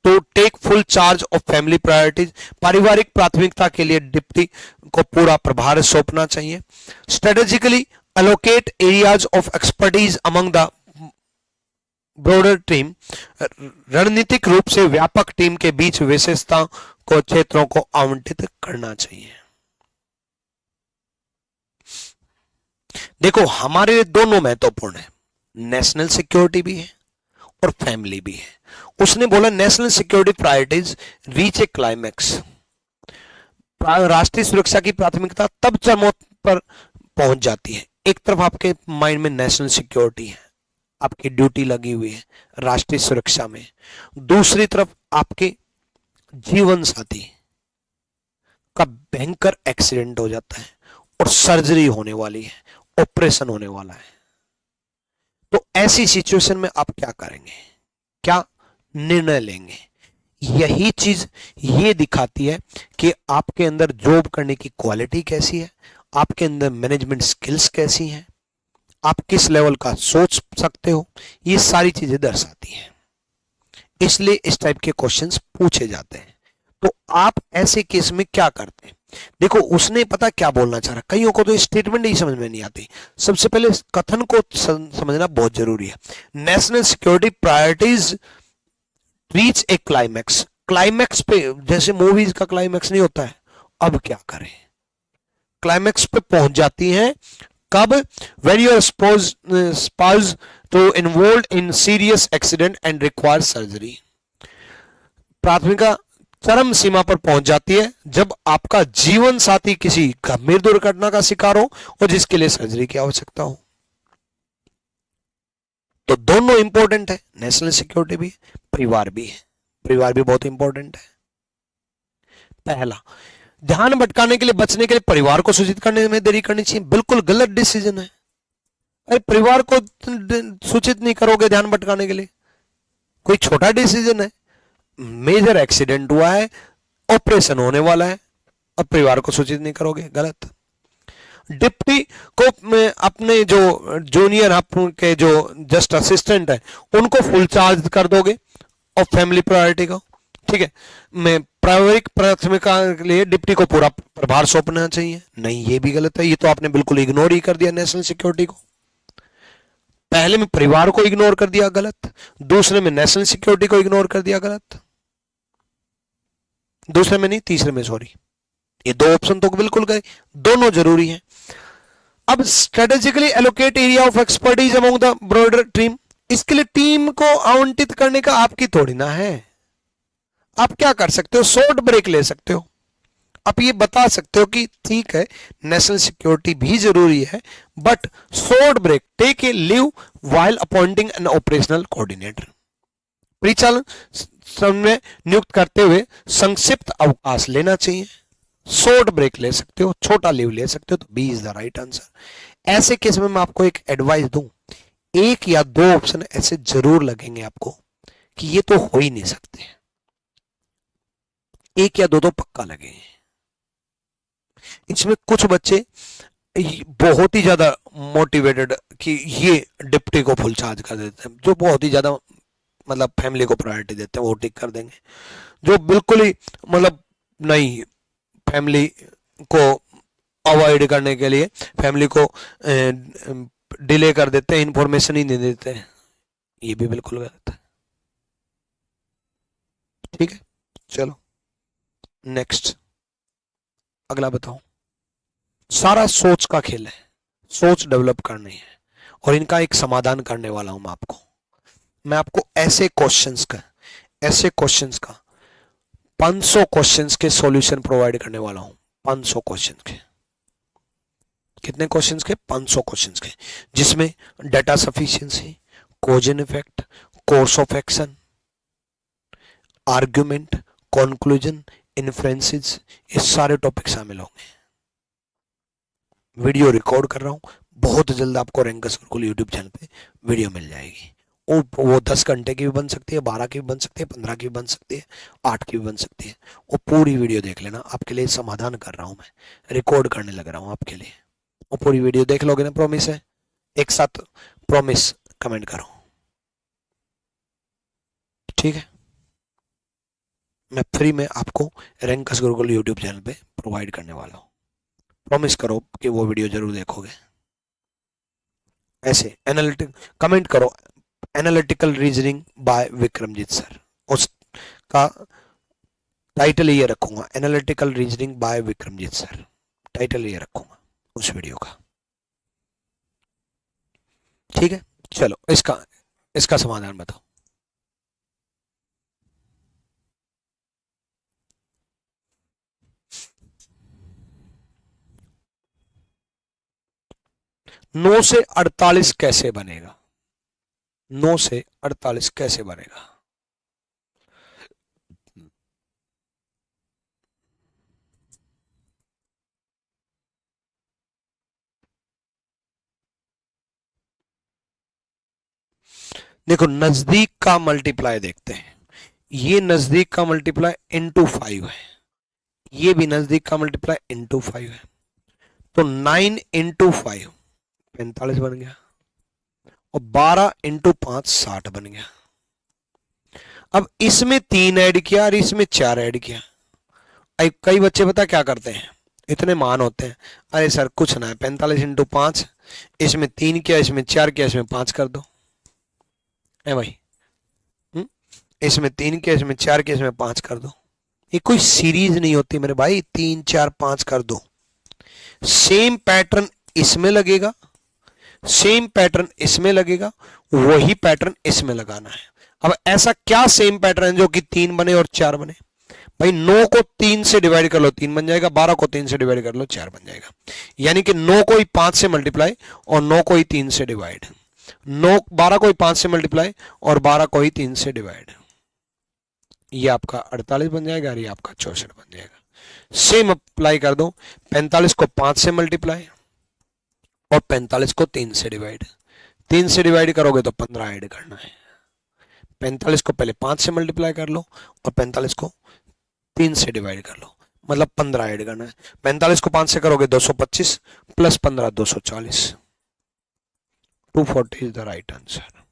to take full charge of family priorities, पारिवारिक प्राथमिकता के लिए डिप्टी को पूरा प्रभार सौंपना चाहिए। Strategically allocate areas of expertise among the broader team, रणनीतिक रूप से व्यापक टीम के बीच विशेषताओं को क्षेत्रों को आवंटित करना चाहिए। देखो, हमारे लिए दोनों महत्वपूर्ण है, नेशनल सिक्योरिटी भी है और फैमिली भी है। उसने बोला national security priorities reach a climax, राष्ट्रीय सुरक्षा की प्राथमिकता तब चरमोत्कर्ष पर पहुंच जाती है। एक तरफ आपके माइंड में नेशनल सिक्योरिटी है, आपकी ड्यूटी लगी हुई है राष्ट्रीय सुरक्षा में, दूसरी तरफ आपके जीवन साथी का भयंकर एक्सीडेंट हो जाता है और सर्जरी होने वाली है, ऑपरेशन होने वाला है। तो ऐसी सिचुएशन में आप क्या करेंगे, क्या निर्णय लेंगे? यही चीज ये दिखाती है कि आपके अंदर जॉब करने की क्वालिटी कैसी है, आपके अंदर मैनेजमेंट स्किल्स कैसी हैं, आप किस लेवल का सोच सकते हो, ये सारी चीजें दर्शाती हैं। इसलिए इस टाइप के क्वेश्चंस पूछे जाते हैं। तो आप ऐसे केस में क्या करते हैं? देखो, उसने पता क्या बोलना चाह रहा, कईयों को तो स्टेटमेंट ही समझ में नहीं आती। सबसे पहले कथन को समझना बहुत जरूरी है। National security priorities reach a climax, climax पे, जैसे मूवीज का क्लाइमैक्स नहीं होता है, अब क्या करें, क्लाइमैक्स पे पहुंच जाती हैं कब? when your spouse to involved in serious accident and require surgery, प्राथमिकता चरम सीमा पर पहुंच जाती है जब आपका जीवन साथी किसी गंभीर दुर्घटना का शिकार हो और जिसके लिए सर्जरी की आवश्यकता हो। तो दोनों इंपॉर्टेंट है, नेशनल सिक्योरिटी भी, परिवार भी है, परिवार भी बहुत इंपॉर्टेंट है। पहला, ध्यान भटकाने के लिए बचने के लिए परिवार को सूचित करने में देरी करनी चाहिए, बिल्कुल गलत डिसीजन है। अरे परिवार को सूचित नहीं करोगे ध्यान भटकाने के लिए, कोई छोटा डिसीजन है, मेजर एक्सीडेंट हुआ है, ऑपरेशन होने वाला है, और परिवार को सूचित नहीं करोगे, गलत। डिप्टी को अपने जो जूनियर आपके जो जस्ट असिस्टेंट है उनको फुल चार्ज कर दोगे और फैमिली प्रायोरिटी को, ठीक है, मैं प्रायोगिक प्राथमिकता के लिए डिप्टी को पूरा प्रभार सौंपना चाहिए, नहीं, ये भी गलत है। ये तो आपने बिल्कुल इग्नोर ही कर दिया नेशनल सिक्योरिटी को। पहले में परिवार को इग्नोर कर दिया, गलत। दूसरे में नेशनल सिक्योरिटी को इग्नोर कर दिया, गलत। दूसरे में नहीं, तीसरे में, सॉरी, ये दो ऑप्शन तो बिल्कुल गए, दोनों जरूरी हैं। अब strategically allocate area of expertise among the broader team, इसके लिए टीम को आवंटित करने का आपकी थोड़ी ना है, आप क्या कर सकते हो, शॉर्ट ब्रेक ले सकते हो। आप ये बता सकते हो कि ठीक है नेशनल सिक्योरिटी भी जरूरी है, but short break, take a leave while appointing an operational coordinator. परिचालन समय नियुक्त करते हुए संक्षिप्त अवकाश लेना चाहिए। शॉर्ट ब्रेक ले सकते हो, छोटा लीव ले सकते हो, तो B is the right answer. ऐसे केस में मैं आपको एक एडवाइस दूं, एक या दो ऑप्शन ऐसे जरूर लगेंगे आपको कि ये तो हो ही नहीं सकते, एक या दो तो पक्का लगेंगे। इसमें कुछ बच्चे बहुत ही ज्यादा मोटिवेटेड कि ये डिप्टी को फुल चार्ज कर देते हैं, जो बहुत ही ज्यादा मतलब फैमिली को प्रायोरिटी देते हैं वो टिक कर देंगे। जो बिल्कुल ही मतलब नहीं, फैमिली को अवॉइड करने के लिए फैमिली को डिले कर देते हैं, इंफॉर्मेशन ही नहीं देते हैं, ये भी बिल्कुल गलत है। ठीक है, चलो नेक्स्ट, अगला बताओ। सारा सोच का खेल है, सोच डेवलप करनी है और इनका एक समाधान करने वाला हूं मैं आपको ऐसे क्वेश्चंस का 500 क्वेश्चंस के सॉल्यूशन प्रोवाइड करने वाला हूं। 500 क्वेश्चंस के, कितने क्वेश्चंस के, 500 क्वेश्चंस के, जिसमें data sufficiency, cause and effect, course of action, argument, conclusion, inferences, ये सारे टॉपिक शामिल होंगे। वीडियो रिकॉर्ड कर रहा हूं, बहुत जल्द आपको रैंकर्स गुरुकुल यूट्यूब चैनल पे वीडियो मिल जाएगी। वो 10 घंटे की भी बन सकती है, 12 की भी बन सकती है, 15 की भी बन सकती है, 8 की भी बन सकती है। वो पूरी वीडियो देख लेना, आपके लिए समाधान कर रहा हूं मैं, रिकॉर्ड करने लग रहा हूं आपके लिए। वो पूरी वीडियो देख लोगे ना, प्रॉमिस है? एक साथ प्रॉमिस कमेंट करो, ठीक है? मैं फ्री में आपको रैंकर्स गुरुकुल यूट्यूब चैनल पे प्रोवाइड करने वाला हूँ। प्रॉमिस करो कि वो वीडियो जरूर देखोगे। ऐसे एनालिटिक कमेंट करो, analytical reasoning bye Vikramjit sir, उसका टाइटल ये रखूंगा, analytical reasoning bye Vikramjit sir, title ये रखूंगा उस वीडियो का। ठीक है, चलो इसका इसका समाधान बताओ। नौ से 48 कैसे बनेगा? 9 से 48 कैसे बनेगा? देखो नजदीक का मल्टीप्लाई देखते हैं, ये नजदीक का मल्टीप्लाई इंटू 5 है, ये भी नजदीक का मल्टीप्लाई इंटू 5 है, तो 9 इंटू 5 45 बन गया, और 12 इंटू 5 60 बन गया। अब इसमें 3 ऐड किया और इसमें 4 ऐड किया। कई बच्चे पता क्या करते हैं, इतने मान होते हैं, अरे सर कुछ ना है, 45 इंटू 5, इसमें 3 किया, इसमें 4 किया, इसमें 5 कर दो, है भाई। इसमें 3 किया, इसमें 4 किया, इसमें 5 कर दो। ये कोई सीरीज नहीं होती मेरे भाई, 3 4 5 कर दो। सेम पैटर्न इसमें लगेगा, सेम पैटर्न इसमें लगेगा, वही पैटर्न इसमें लगाना है। अब ऐसा क्या सेम पैटर्न है जो कि 3 बने और 4 बने? भाई 9 को 3 से डिवाइड कर लो 3 बन जाएगा, 12 को 3 से डिवाइड कर लो 4 बन जाएगा। यानी कि 9 को ही 5 से मल्टीप्लाई और 9 को ही 3 से डिवाइड, 9 12 को ही 5 से मल्टीप्लाई और 12 को ही 3 से डिवाइड, ये आपका 48 बन जाएगा और ये आपका 64 बन जाएगा। सेम अप्लाई कर दो, 45 को 5 से मल्टीप्लाई और 45 को 3 से डिवाइड, 3 से डिवाइड करोगे तो 15 ऐड करना है। 45 को पहले 5 से मल्टीप्लाई कर लो और 45 को 3 से डिवाइड कर लो, मतलब 15 ऐड करना है। 45 को 5 से करोगे 225 plus 15 240, 240 is the right answer.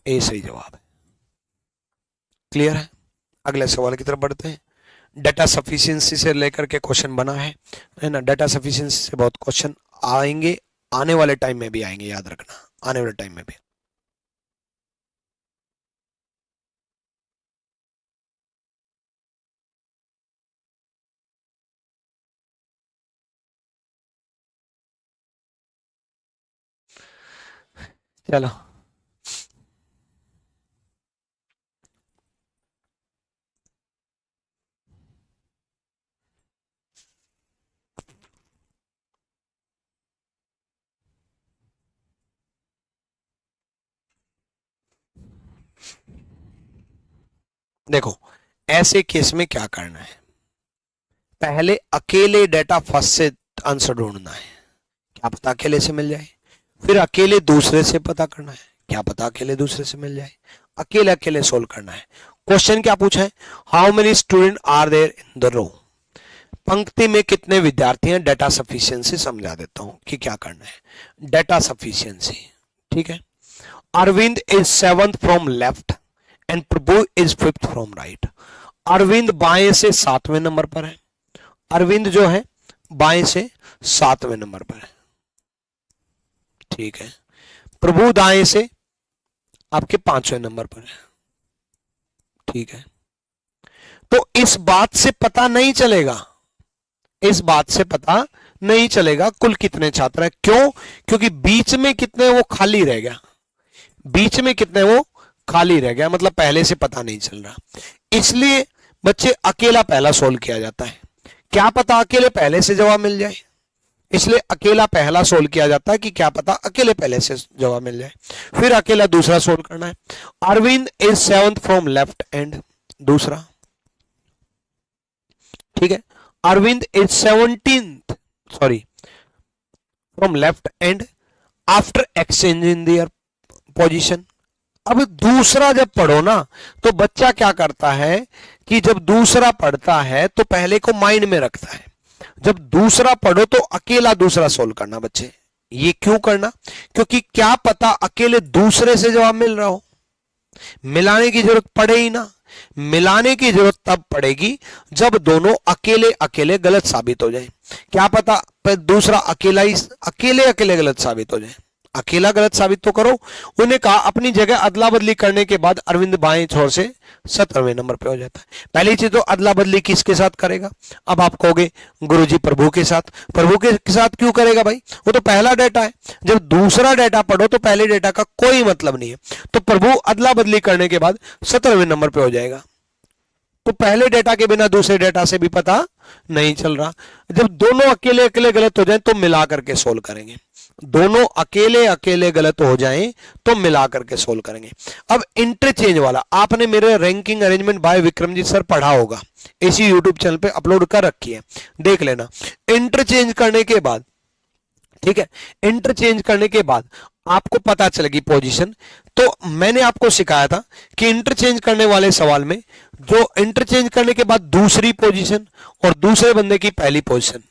A सही जवाब है। क्लियर है? अगले सवाल की तरफ बढ़ते हैं। डेटा सफिशिएंसी से लेकर के क्वेश्चन बना है ना? डेटा सफिशिएंसी से बहुत क्वेश्चन आएंगे, आने वाले टाइम में भी आएंगे, याद रखना, आने वाले टाइम में भी। चलो देखो ऐसे केस में क्या करना है, पहले अकेले डेटा फर्स्ट से आंसर ढूंढना है, क्या पता अकेले से मिल जाए, फिर अकेले दूसरे से पता करना है, क्या पता अकेले दूसरे से मिल जाए, अकेले अकेले सोल्व करना है। क्वेश्चन क्या पूछा है, how many student are there in the row, पंक्ति में कितने विद्यार्थी हैं, डेटा सफिशिएंसी समझा देता हूं कि क्या करना है। डेटा सफिशिएंसी, ठीक है। Arvind is 7th from left end Prabhu is 5th from right. Arvind बाएं से 7वें नंबर पर है, अरविंद जो है बाएं से 7वें नंबर पर है, ठीक है। प्रभु दाएं से आपके 5वें नंबर पर है, ठीक है। तो इस बात से पता नहीं चलेगा, इस बात से पता नहीं चलेगा कुल कितने छात्र हैं, क्यों, क्योंकि बीच में कितने वो खाली रह गया, बीच में कितने वो खाली रह गया, मतलब पहले से पता नहीं चल रहा। इसलिए बच्चे अकेला पहला सोल्व किया जाता है, क्या पता अकेले पहले से जवाब मिल जाए, इसलिए अकेला पहला सोल्व किया जाता है कि क्या पता अकेले पहले से जवाब मिल जाए, फिर अकेला दूसरा सोल्व करना है। Arvind is 7th from left end, दूसरा, ठीक है। Arvind is 17th from left end after exchanging their position. अब दूसरा जब पढ़ो ना तो बच्चा क्या करता है कि जब दूसरा पढ़ता है तो पहले को माइंड में रखता है, जब दूसरा पढ़ो तो अकेला दूसरा सोल्व करना बच्चे। ये क्यों करना, क्योंकि क्या पता अकेले दूसरे से जवाब मिल रहा हो, मिलाने की जरूरत पड़े ही ना, मिलाने की जरूरत तब पड़ेगी जब दोनों अकेले अकेले गलत साबित हो जाए, क्या पता दूसरा अकेला ही अकेले अकेले गलत साबित हो जाए, अकेला गलत साबित तो करो। उन्हें कहा अपनी जगह अदला बदली करने के बाद अरविंद बाएं छोर से 17वें नंबर पे हो जाता है। पहली चीज तो अदला बदली किसके साथ करेगा, अब आप कहोगे गुरुजी प्रभु के साथ, प्रभु के साथ क्यों करेगा भाई, वो तो पहला डेटा है, जब दूसरा डेटा पढ़ो तो पहले डेटा का कोई मतलब नहीं है, तो प्रभु अदला बदली करने के बाद 17वें नंबर पे हो जाएगा। तो पहले डेटा के बिना दूसरे डेटा से भी पता नहीं चल रहा, जब दोनों अकेले अकेले गलत हो जाए तो मिला करके सोल्व करेंगे, दोनों अकेले अकेले गलत हो जाएं तो मिला करके सोल्व करेंगे। अब इंटरचेंज वाला आपने मेरे ranking arrangement bye Vikramjit sir पढ़ा होगा, इसी यूट्यूब चैनल पे अपलोड कर रखी है, देख लेना। इंटरचेंज करने के बाद, ठीक है, इंटरचेंज करने के बाद आपको पता चलेगी पोजीशन। तो मैंने आपको सिखाया था कि इंटरचेंज करने वाले सवाल में जो इंटरचेंज करने के बाद दूसरी पोजीशन और दूसरे बंदे की पहली पोजीशन,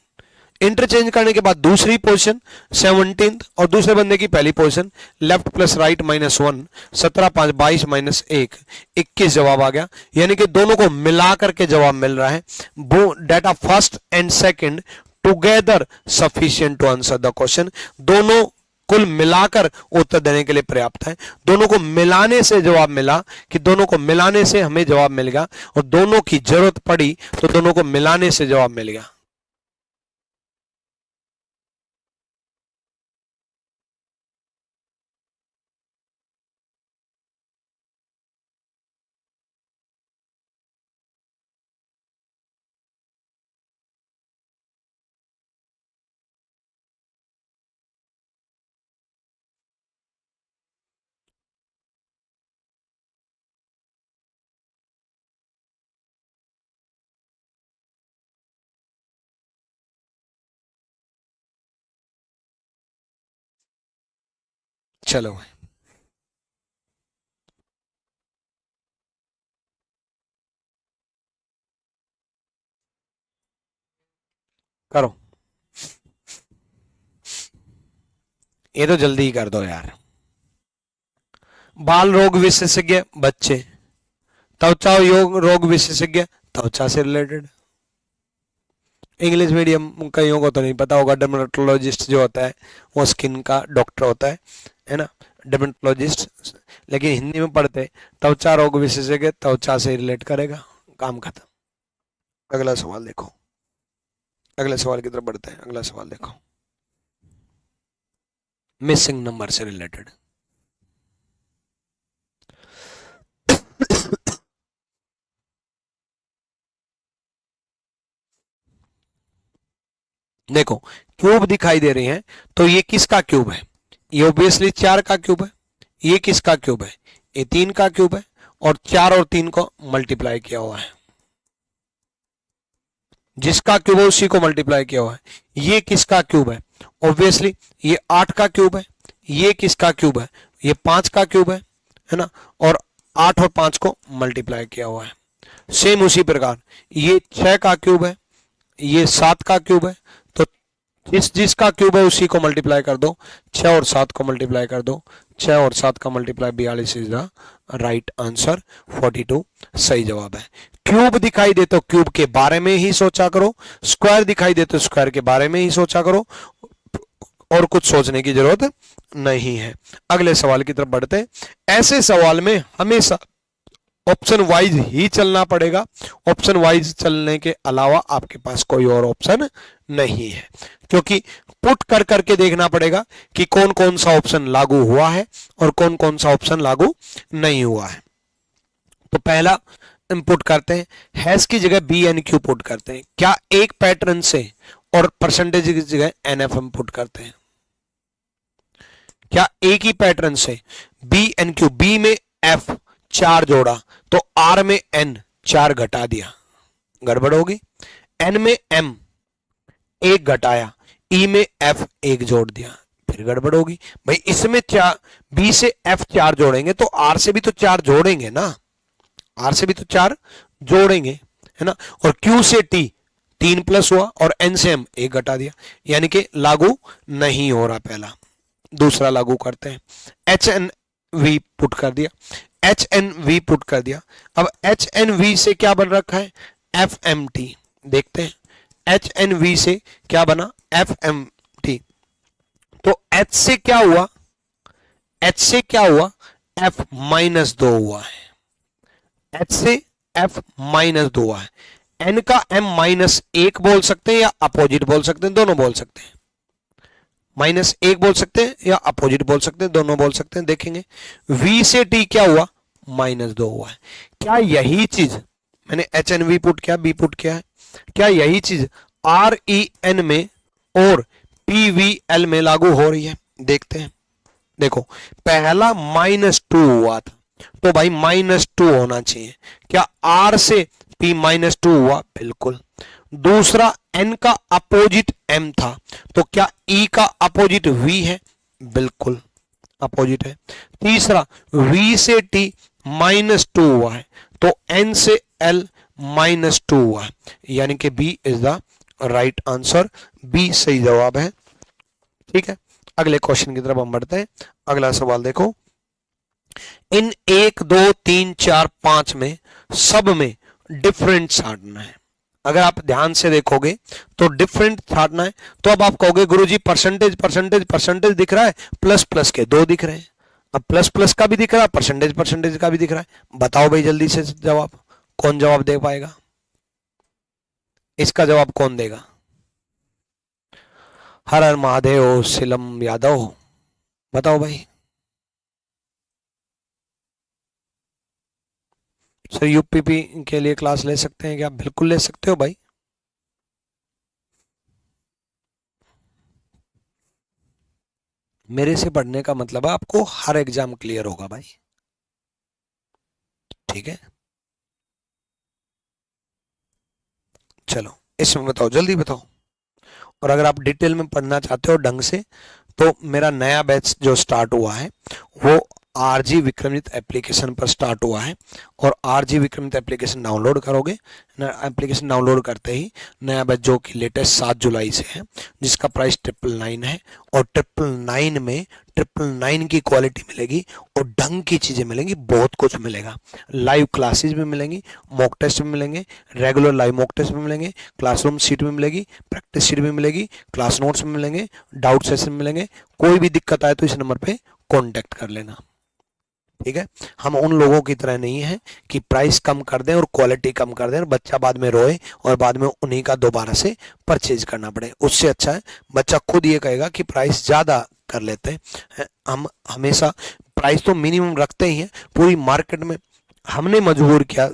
इंटरचेंज करने के बाद दूसरी पोजीशन 17th और दूसरे बंदे की पहली पोजीशन, लेफ्ट प्लस राइट -1, 17 5 22 -1, 21 जवाब आ गया, यानी कि दोनों को मिला करके जवाब मिल रहा है। वो data first and second together sufficient to answer the question, दोनों कुल मिलाकर उत्तर देने के लिए पर्याप्त है। दोनों को मिलाने से जवाब मिला कि दोनों को मिलाने से हमें जवाब मिल गया, और दोनों की जरूरत पड़ी तो दोनों को मिलाने से जवाब मिल गया। चलो करो, ये तो जल्दी ही कर दो यार। बाल रोग विशेषज्ञ बच्चे, त्वचा रोग विशेषज्ञ त्वचा से रिलेटेड। इंग्लिश मीडियम कईयों को तो नहीं पता होगा, डर्मेटोलॉजिस्ट जो होता है वो स्किन का डॉक्टर होता है ना, डर्मेटोलॉजिस्ट, लेकिन हिंदी में पढ़ते त्वचा रोग विशेषज्ञ त्वचा से रिलेट करेगा, काम खत्म। अगला सवाल देखो, अगले सवाल की तरफ बढ़ते हैं। अगला सवाल देखो, मिसिंग नंबर से रिलेटेड। देखो क्यूब दिखाई दे रही है, तो ये किसका क्यूब है, ये ऑब्वियसली 4 का क्यूब है, ये किसका क्यूब है, ये 3 का क्यूब है, और 4 और 3 को मल्टीप्लाई किया हुआ है। जिसका क्यूब है उसी को मल्टीप्लाई किया हुआ है। ये किसका क्यूब है? ऑब्वियसली ये 8 का क्यूब है। ये किसका क्यूब है? ये 5 का क्यूब है ना, और 8 और 5 को मल्टीप्लाई किया हुआ है। सेम उसी प्रकार ये 6 का क्यूब है, ये 7 का क्यूब है, तो जिसका क्यूब है उसी को मल्टीप्लाई कर दो। 6 और 7 को मल्टीप्लाई कर दो, 6 और 7 का multiply 42 is the right answer, 42 सही जवाब है। क्यूब दिखाई दे तो क्यूब के बारे में ही सोचा करो, स्क्वायर दिखाई दे तो स्क्वायर के बारे में ही सोचा करो, और कुछ सोचने की जरूरत नहीं है। अगले सवाल की तरफ बढ़ते हैं। ऐसे सवाल में हमेशा ऑप्शन वाइज ही चलना पड़ेगा। ऑप्शन वाइज चलने के अलावा आपके पास कोई और ऑप्शन नहीं है, क्योंकि पुट कर करके देखना पड़ेगा कि कौन कौन सा ऑप्शन लागू हुआ है और कौन कौन सा ऑप्शन लागू नहीं हुआ है। तो पहला इनपुट करते हैं, हैश की जगह बी एन क्यू पुट करते हैं। क्या एक पैटर्न से और परसेंटेज की जगह एन एफ एम पुट करते हैं? क्या एक ही पैटर्न से बी एन क्यू, बी में एफ 4 जोड़ा तो आर में एन 4 घटा दिया, गड़बड़ होगी। एन में एम 1 घटाया, ई में एफ 1 जोड़ दिया, फिर गड़बड़ होगी। भाई इसमें बी से एफ 4 जोड़ेंगे तो आर से भी तो 4 जोड़ेंगे ना, आर से भी तो 4 जोड़ेंगे, है ना। और क्यू से टी 3 प्लस हुआ और एन से एम 1 घटा दिया, यानी कि लागू नहीं हो रहा पहला। दूसरा लागू करते हैं, एच एन वी पुट कर दिया, एच एन वी पुट कर दिया। अब एच एन वी से क्या बन रखा है? F M T. देखते हैं एच एन वी से क्या बना? F M T. तो एच से क्या हुआ? एच से क्या हुआ? एफ -2 हुआ है। एच से एफ -2 हुआ है। एन का एम -1 बोल सकते हैं या अपोजिट बोल सकते हैं, दोनों बोल सकते हैं। -1 बोल सकते हैं या अपोजिट बोल सकते हैं, दोनों बोल सकते हैं। देखेंगे v से t क्या हुआ? -2 हुआ है। क्या यही चीज मैंने एच एन वी पुट किया, बी पुट किया है, क्या यही चीज आर ई एन में और पी वी एल में लागू हो रही है? देखते हैं। देखो पहला -2 हुआ था तो भाई -2 होना चाहिए। क्या आर से p -2 हुआ? बिल्कुल। दूसरा n का अपोजिट m था तो क्या e का अपोजिट v है? बिल्कुल अपोजिट है। तीसरा v से t -2 हुआ है तो n से l -2 हुआ है, यानी कि b is the right answer, b सही जवाब है। ठीक है, अगले क्वेश्चन की तरफ हम बढ़ते हैं। अगला सवाल देखो, इन 1 2 3 4 5 में सब में डिफरेंट छांटना है। अगर आप ध्यान से देखोगे तो डिफरेंट छांटना है, तो अब आप कहोगे गुरुजी परसेंटेज परसेंटेज परसेंटेज दिख रहा है, प्लस प्लस के 2 दिख रहे हैं। अब प्लस प्लस का भी दिख रहा है, परसेंटेज परसेंटेज का भी दिख रहा है। बताओ भाई जल्दी से जवाब, कौन जवाब दे पाएगा? इसका जवाब कौन देगा? हर हर महादेव, सिलम यादव, बताओ भाई। सर यूपीपी के लिए क्लास ले सकते हैं क्या? बिल्कुल ले सकते हो भाई। मेरे से पढ़ने का मतलब है आपको हर एग्जाम क्लियर होगा भाई। ठीक है, चलो इसमें बताओ, जल्दी बताओ। और अगर आप डिटेल में पढ़ना चाहते हो ढंग से तो मेरा नया बैच जो स्टार्ट हुआ है वो आरजी विक्रमजित एप्लीकेशन पर स्टार्ट हुआ है। और आरजी विक्रमजित एप्लीकेशन डाउनलोड करोगे, एप्लीकेशन डाउनलोड करते ही नया बैच जो कि लेटेस्ट 7 जुलाई से है, जिसका प्राइस 999 है। और 999 में 999 की क्वालिटी मिलेगी और ढंग की चीजें मिलेंगी, बहुत कुछ मिलेगा। लाइव क्लासेस भी मिलेंगी, मॉक टेस्ट भी मिलेंगे, रेगुलर लाइव मॉक टेस्ट भी मिलेंगे, क्लासरूम सीट भी मिलेगी, प्रैक्टिस सीट भी मिलेगी, क्लास नोट्स भी मिलेंगे, डाउट सेशन मिलेंगे। कोई भी दिक्कत आए तो इस नंबर पे कांटेक्ट कर लेना। ठीक है, हम उन लोगों की तरह नहीं है कि प्राइस कम कर दें और क्वालिटी कम कर दें और बच्चा बाद में रोए और बाद में उन्हीं का दोबारा से परचेज करना पड़े। उससे अच्छा है बच्चा खुद ये कहेगा कि प्राइस ज्यादा कर लेते हैं। हम हमेशा प्राइस तो मिनिमम रखते ही हैं। पूरी मार्केट में हमने मजबूर किया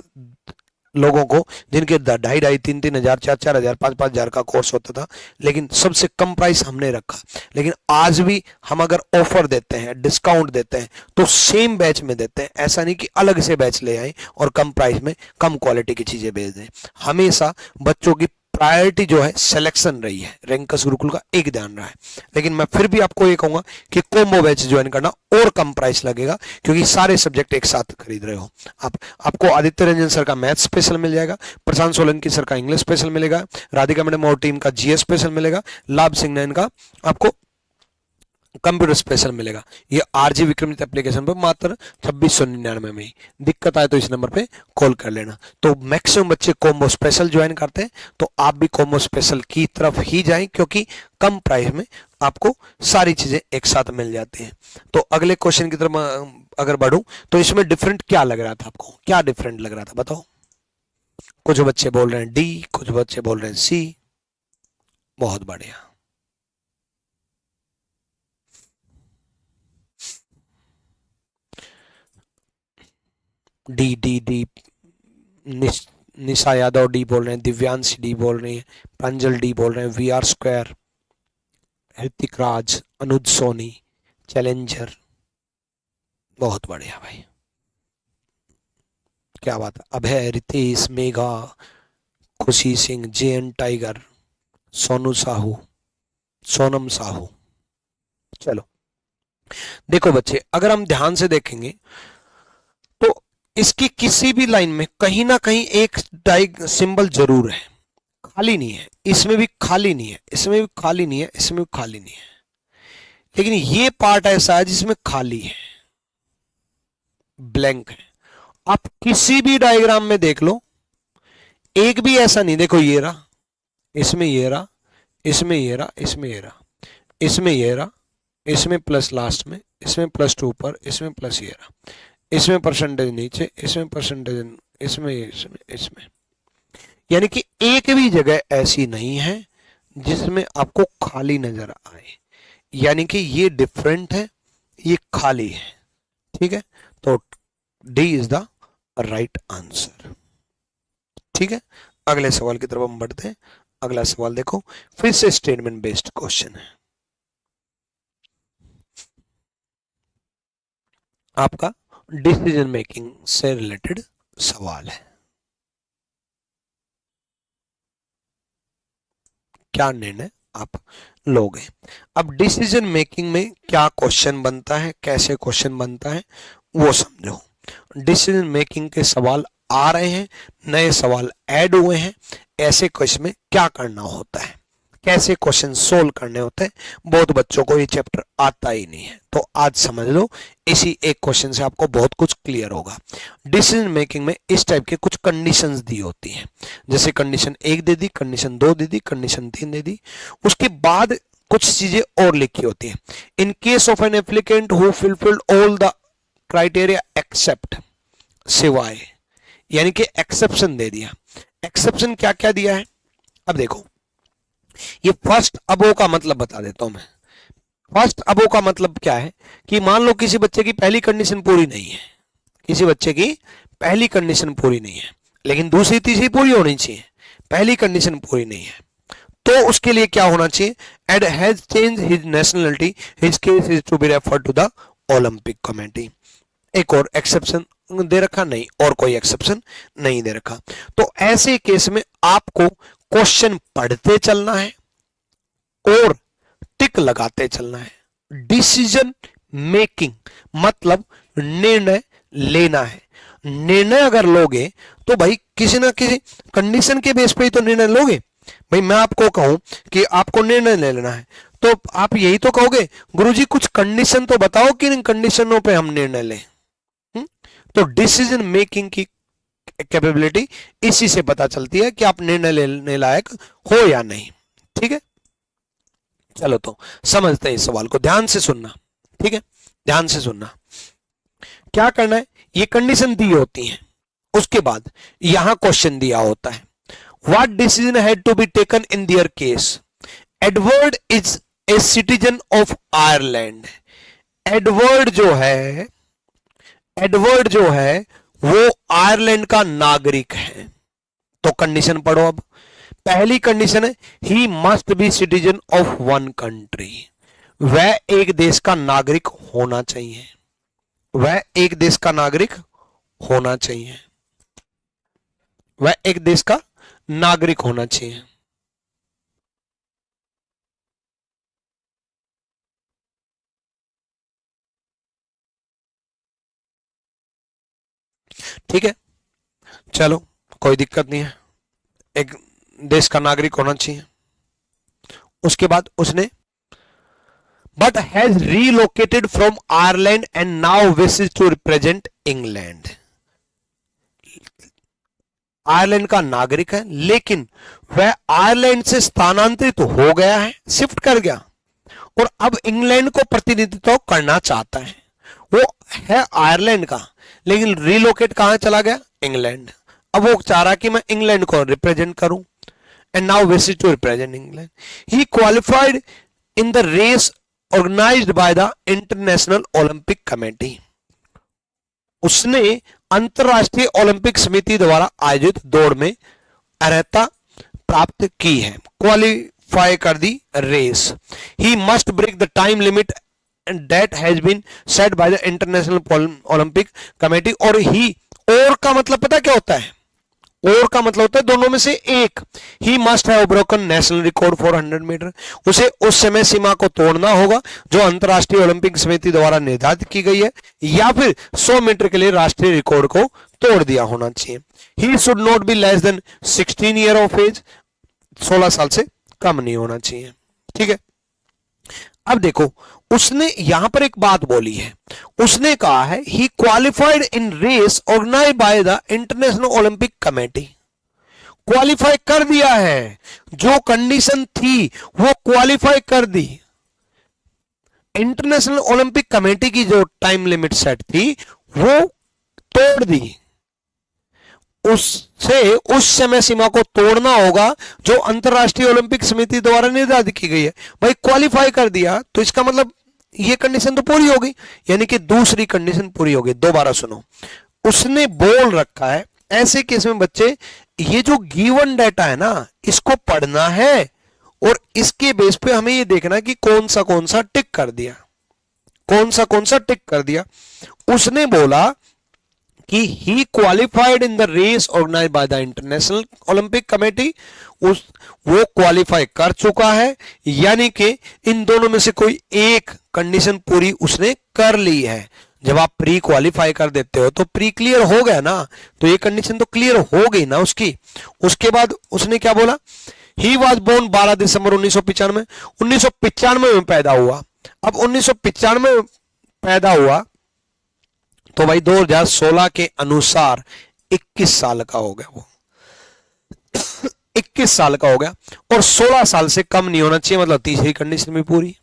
लोगों को जिनके 2,500, 3,000, 4,000, 5,000 का कोर्स होता था, लेकिन सबसे कम प्राइस हमने रखा। लेकिन आज भी हम अगर ऑफर देते हैं, डिस्काउंट देते हैं, तो सेम बैच में देते हैं। ऐसा नहीं कि अलग से बैच ले आए और कम प्राइस में कम क्वालिटी की चीजें भेज दें। हमेशा बच्चों की प्रायोरिटी जो है सिलेक्शन रही है, रैंकर्स गुरुकुल का एक ध्यान रहा है। लेकिन मैं फिर भी आपको ये कहूंगा कि कॉम्बो बैच ज्वाइन करना और कम प्राइस लगेगा, क्योंकि सारे सब्जेक्ट एक साथ खरीद रहे हो आपको आदित्य रंजन सर का मैथ स्पेशल मिल जाएगा, प्रशांत सोलंकी सर का इंग्लिश स्पेशल मिलेगा, राधिका मैडम और टीम का जीएस स्पेशल मिलेगा, लाभ सिंह नैन का आपको कंप्यूटर स्पेशल मिलेगा। ये आरजी विक्रमित एप्लीकेशन पर मात्र 2699 में ही। दिक्कत आए तो इस नंबर पे कॉल कर लेना। तो मैक्सिमम बच्चे कॉम्बो स्पेशल ज्वाइन करते हैं, तो आप भी कॉम्बो स्पेशल की तरफ ही जाएं, क्योंकि कम प्राइस में आपको सारी चीजें एक साथ मिल जाती हैं। तो अगले क्वेश्चन की तरफ अगर बढ़ूं तो इसमें डिफरेंट क्या लग रहा था आपको, क्या डिफरेंट लग रहा था बताओ। कुछ बच्चे बोल रहे हैं डी, कुछ बच्चे बोल रहे हैं सी। बहुत बढ़िया। डी डी डी निशा यादव डी बोल रहे हैं, दिव्यांश डी बोल रही है, प्रांजल डी बोल रहे हैं, we are square, Ritik Raj, Anuj Soni, challenger. बहुत बढ़िया भाई, क्या बात है। अभय, रितेश, मेघा, खुशी सिंह, जेएन टाइगर, सोनू साहू, सोनम साहू। चलो देखो बच्चे, अगर हम ध्यान से देखेंगे तो इसकी किसी भी लाइन में कहीं ना कहीं एक डाइग सिंबल जरूर है, खाली नहीं है। इसमें भी खाली नहीं है, इसमें भी खाली नहीं है, इसमें भी खाली नहीं है। लेकिन ये पार्ट ऐसा है जिसमें खाली है, ब्लैंक है। आप किसी भी डायग्राम में देख लो, एक भी ऐसा नहीं। देखो ये रहा, इसमें ये रहा, इसमें ये रहा, इसमें ये रहा, इसमें ये रहा, इसमें प्लस लास्ट में, इसमें +2 ऊपर, इसमें प्लस ये रहा, इसमें परसेंटेज नीचे, इसमें परसेंटेज, इसमें यानी कि एक भी जगह ऐसी नहीं है जिसमें आपको खाली नजर आए। यानी कि ये डिफरेंट है, ये खाली है। ठीक है, तो D is the right answer. ठीक है, अगले सवाल की तरफ हम बढ़ते हैं। अगला सवाल देखो, फिर से स्टेटमेंट बेस्ड क्वेश्चन है। आपका डिसीजन मेकिंग से रिलेटेड सवाल है। क्या निर्णय आप लोगे। अब डिसीजन मेकिंग में क्या क्वेश्चन बनता है, कैसे क्वेश्चन बनता है वो समझो। डिसीजन मेकिंग के सवाल आ रहे हैं, नए सवाल ऐड हुए हैं, ऐसे क्वेश्चन में क्या करना होता है, कैसे क्वेश्चन सोल्व करने होते हैं। बहुत बच्चों को ये चैप्टर आता ही नहीं है, तो आज समझ लो, इसी एक क्वेश्चन से आपको बहुत कुछ क्लियर होगा। डिसीजन मेकिंग में इस टाइप के कुछ कंडीशंस दी होती हैं, जैसे कंडीशन 1 दे दी, कंडीशन 2 दे दी, कंडीशन 3 दे दी, उसके बाद कुछ चीजें और लिखी होती हैं। In case of an applicant who fulfilled all the criteria except, सिवाय, यानी कि एक्सेप्शन दे दिया। एक्सेप्शन क्या क्या दिया है, अब देखो, ये फर्स्ट अबो का मतलब बता देता हूं मैं। फर्स्ट अबो का मतलब क्या है कि मान लो किसी बच्चे की पहली कंडीशन पूरी नहीं है, किसी बच्चे की पहली कंडीशन पूरी नहीं है, लेकिन दूसरी तीसरी पूरी होनी चाहिए, पहली कंडीशन पूरी नहीं है, तो उसके लिए क्या होना चाहिए, and has change his nationality, his case is to be refer to the Olympic committee. एक और एक्सेप्शन दे रखा नहीं, और कोई एक्सेप्शन नहीं दे रखा। तो ऐसे केस में आपको क्वेश्चन पढ़ते चलना है और टिक लगाते चलना है। डिसीजन मेकिंग मतलब निर्णय लेना है। निर्णय अगर लोगे तो भाई किसी ना किसी कंडीशन के बेस पे ही तो निर्णय लोगे। भाई मैं आपको कहूं कि आपको निर्णय ले लेना है, तो आप यही तो कहोगे गुरुजी कुछ कंडीशन तो बताओ कि इन कंडीशनों पे हम निर्णय लें। तो डिसीजन मेकिंग की कैपेबिलिटी इसी से पता चलती है कि आप निर्णय लेने लायक हो या नहीं। ठीक है, चलो तो समझते हैं इस सवाल को, ध्यान से सुनना। ठीक है, ध्यान से सुनना। क्या करना है, ये कंडीशन दी होती है, उसके बाद यहां क्वेश्चन दिया होता है, what decision had to be taken in their case. Edward is a citizen of Ireland. Edward जो है वो आयरलैंड का नागरिक है। तो कंडीशन पढ़ो। अब पहली कंडीशन है he must be citizen of one country, वह एक देश का नागरिक होना चाहिए, वह एक देश का नागरिक होना चाहिए, वह एक देश का नागरिक होना चाहिए। ठीक है, चलो कोई दिक्कत नहीं है, एक देश का नागरिक होना चाहिए। उसके बाद उसने but has relocated from Ireland and now wishes to represent England. Ireland का नागरिक है लेकिन वह आयरलैंड से स्थानांतरित हो गया है, शिफ्ट कर गया, और अब इंग्लैंड को प्रतिनिधित्व करना चाहता है। वो है आयरलैंड का लेकिन रिलोकेट कहां चला गया, इंग्लैंड। अब वो चाह रहा कि मैं इंग्लैंड को रिप्रेजेंट करूं, and now wishes to represent England. He qualified in the race organised by the international Olympic committee. उसने अंतरराष्ट्रीय ओलंपिक समिति द्वारा आयोजित दौड़ में अर्हता प्राप्त की है, क्वालिफाई कर दी race. He must break the time limit that has been set by the international olympic committee। और ही, और का मतलब पता क्या होता है, और का मतलब होता है दोनों में से एक। He must have broken national record 400 metre, उसे उस समय सीमा को तोड़ना होगा जो अंतरराष्ट्रीय ओलंपिक समिति द्वारा निर्धारित की गई है, या फिर 100 मीटर के लिए राष्ट्रीय रिकॉर्ड को तोड़ दिया होना चाहिए। He should not be less than 16 year of age, 16 साल से कम नहीं होना चाहिए। ठीक है, अब देखो उसने यहां पर एक बात बोली है, उसने कहा है he qualified in race organise by the international Olympic Committee. Qualify कर दिया है, जो कंडीशन थी वो क्वालिफाई कर दी। इंटरनेशनल ओलंपिक कमेटी की जो टाइम लिमिट सेट थी वो तोड़ दी, उससे उस समय सीमा को तोड़ना होगा जो अंतरराष्ट्रीय ओलंपिक समिति द्वारा निर्धारित की गई है। भाई क्वालिफाई कर दिया तो इसका मतलब ये कंडीशन तो पूरी होगी, यानी कि दूसरी कंडीशन पूरी होगी। दोबारा सुनो, उसने बोल रखा है ऐसे केस में बच्चे ये जो गिवन डाटा है ना इसको पढ़ना है, और इसके बेस पे हमें ये देखना कि कौन सा टिक कर दिया, कौन सा टिक कर दिया। उसने बोला कि he qualified in the race organised by the international Olympic Committee, उस वो क्वालिफाई कर चुका है, यानी कि इन दोनों में से कोई एक कंडीशन पूरी उसने कर ली है। जब आप प्री क्वालिफाई कर देते हो तो प्री क्लियर हो गया ना, तो ये कंडीशन तो क्लियर हो गई ना उसकी। उसके बाद उसने क्या बोला, ही वॉज बोर्न 12 दिसंबर 1995, 1995 में पैदा हुआ। अब 1995 में पैदा हुआ तो भाई 2016 के अनुसार 21 साल का हो गया, वो 21 साल का हो गया, और 16 साल से कम नहीं होना चाहिए, मतलब तीसरी कंडीशन भी पूरी।